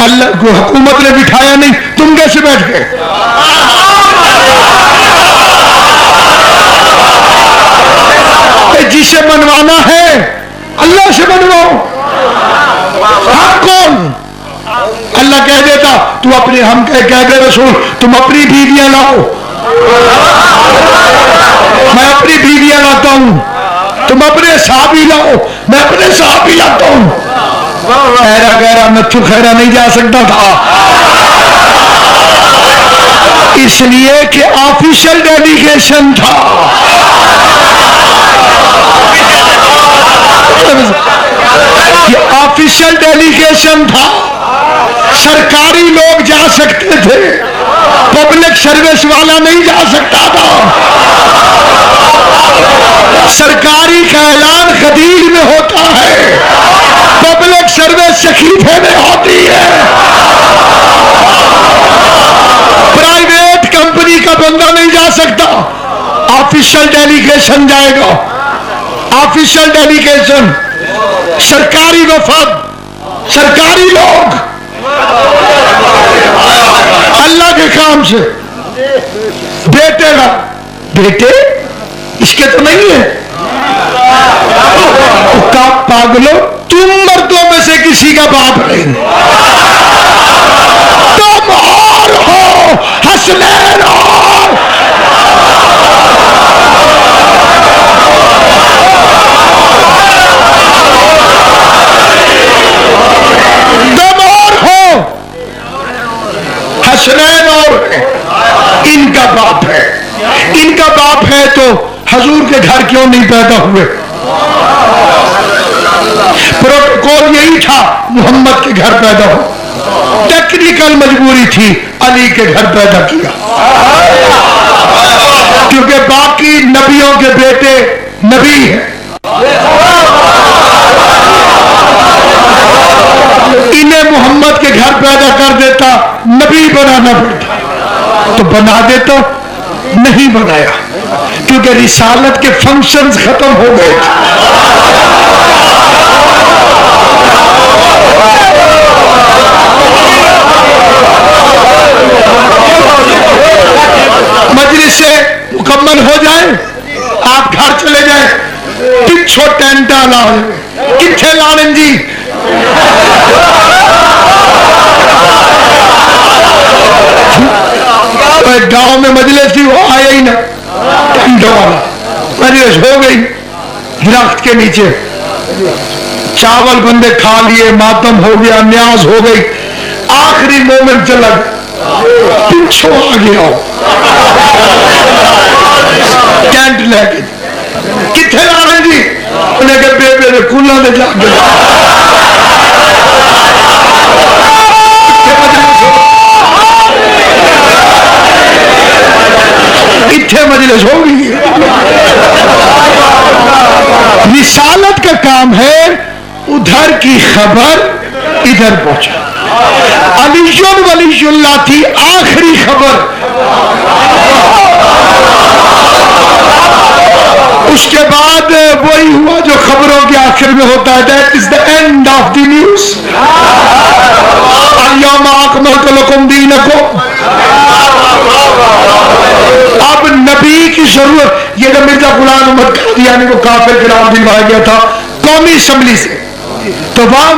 अल्लाह को हुकूमत ने बिठाया नहीं, तुम कैसे बैठ गए? जिसे मनवाना है अल्लाह से मनवाओ। हम कौन? अल्लाह कह देता तू अपने, हम कह दे रसूल तुम अपनी बीवियां लाओ, मैं अपनी बीवियां लाता हूं। तुम अपने साहबी लाओ, मैं अपने साहबी लाता हूं। खैरा गहरा नथु खैरा नहीं जा सकता था, इसलिए कि ऑफिशियल डेलीगेशन था। ये ऑफिशियल डेलीगेशन था, सरकारी लोग जा सकते थे, पब्लिक सर्विस वाला नहीं जा सकता था। सरकारी का ऐलान खदीर में होता है, पब्लिक सर्विस सखीफे में होती है। प्राइवेट कंपनी का बंदा नहीं जा सकता, ऑफिशियल डेलीगेशन जाएगा। ऑफिशियल डेलीगेशन, सरकारी वफद, सरकारी लोग अल्लाह के काम से। बेटे का बेटे इसके तो नहीं है, का पागलो, तुम मर्दों में से किसी का बाप नहीं, तुम और हो हसनैन और हसनैन और इनका बाप है। इनका बाप है तो हजूर के घर क्यों नहीं पैदा हुए? प्रोटोकॉल यही था, मोहम्मद के घर पैदा हो। टेक्निकल मजबूरी थी, अली के घर पैदा किया, क्योंकि बाकी नबियों के बेटे नबी हैं। इन्हें मोहम्मद के घर पैदा कर देता, नबी बनाना पड़ता, तो बना देता, नहीं बनाया, क्योंकि रिसालत के फंक्शंस खत्म हो गए थे। मजलिस से मुकम्मल हो जाए, आप घर चले जाए, पिछो टेंटा लाओ, किथे लाने जी? गांव में मजलिस थी, वो आया ही ना, टेंटो वाला। मजलिस हो गई दरख्त के नीचे, चावल बंदे खा लिए, मातम हो गया, न्याज हो गई, आखिरी मोमेंट चला, पिछो आ गया टेंट लेके, किथे लाने जी? उन्हें कहा बेबे ने कूलर में जाके इत्थे मजलिस हो गई। रिसालत का काम है उधर की खबर इधर पहुंचा। अलीयुन वलीयुल्लाह थी आखिरी खबर, उसके बाद वही हुआ जो खबरों के आखिर में होता है, that is the end of the news. अल-यौमा अकमलतु लकुम दीनकुम। अब नबी की जरूरत, ये जो मिर्जा गुलाम अहमद कादियानी को काफिर के नाम दिलवाया गया था, कौमी असम्बली से, तो वहां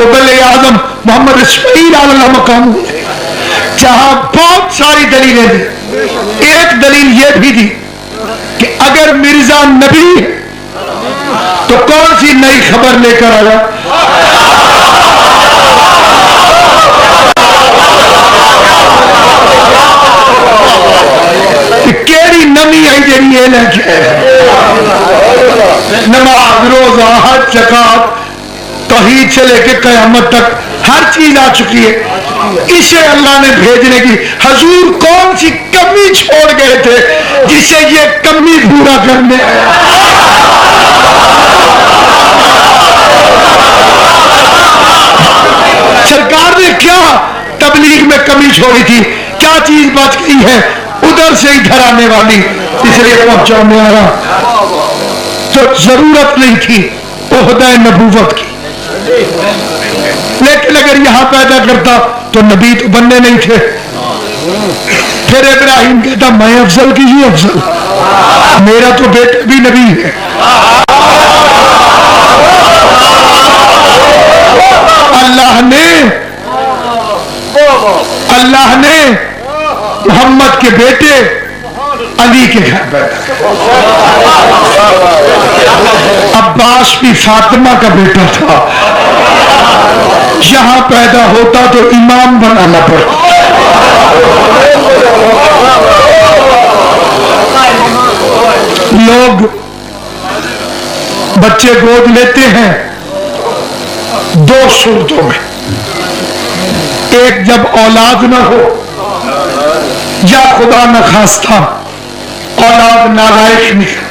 वली आजम मोहम्मद इस्माइल आला मकाम, जहां बहुत सारी दलीलें दी। एक दलील यह भी दी कि अगर मिर्जा नबी है तो कौन सी नई खबर लेकर आया? केड़ी नमी आई जी ये लेके नमाज रोजा हज ज़कात तौहीद से लेके कयामत तक हर चीज आ चुकी है। इसे अल्लाह ने भेजने की, हजूर कौन सी कमी छोड़ गए थे जिसे ये कमी पूरा करने आया? सरकार ने क्या तबलीग में कमी छोड़ी थी? क्या चीज बच गई है उधर से इधर आने वाली, इसलिए पहुंचाने आया। तो जरूरत नहीं थी ओहदा नबूवत की, लेकिन अगर यहां पैदा करता तो नबी तो बनने नहीं थे। फिर इब्राहिम कहता मैं अफजल की ही अफजल, मेरा तो बेटा भी नबी है। अल्लाह ने मोहम्मद के बेटे अली के घर पैदा, अब्बास भी फातिमा का बेटा था। यहां पैदा होता तो इमाम बनाना पड़ता। लोग बच्चे गोद लेते हैं दो सूरतों में, एक जब औलाद न हो, या खुदा न खास्ता औलाद नालायक निकल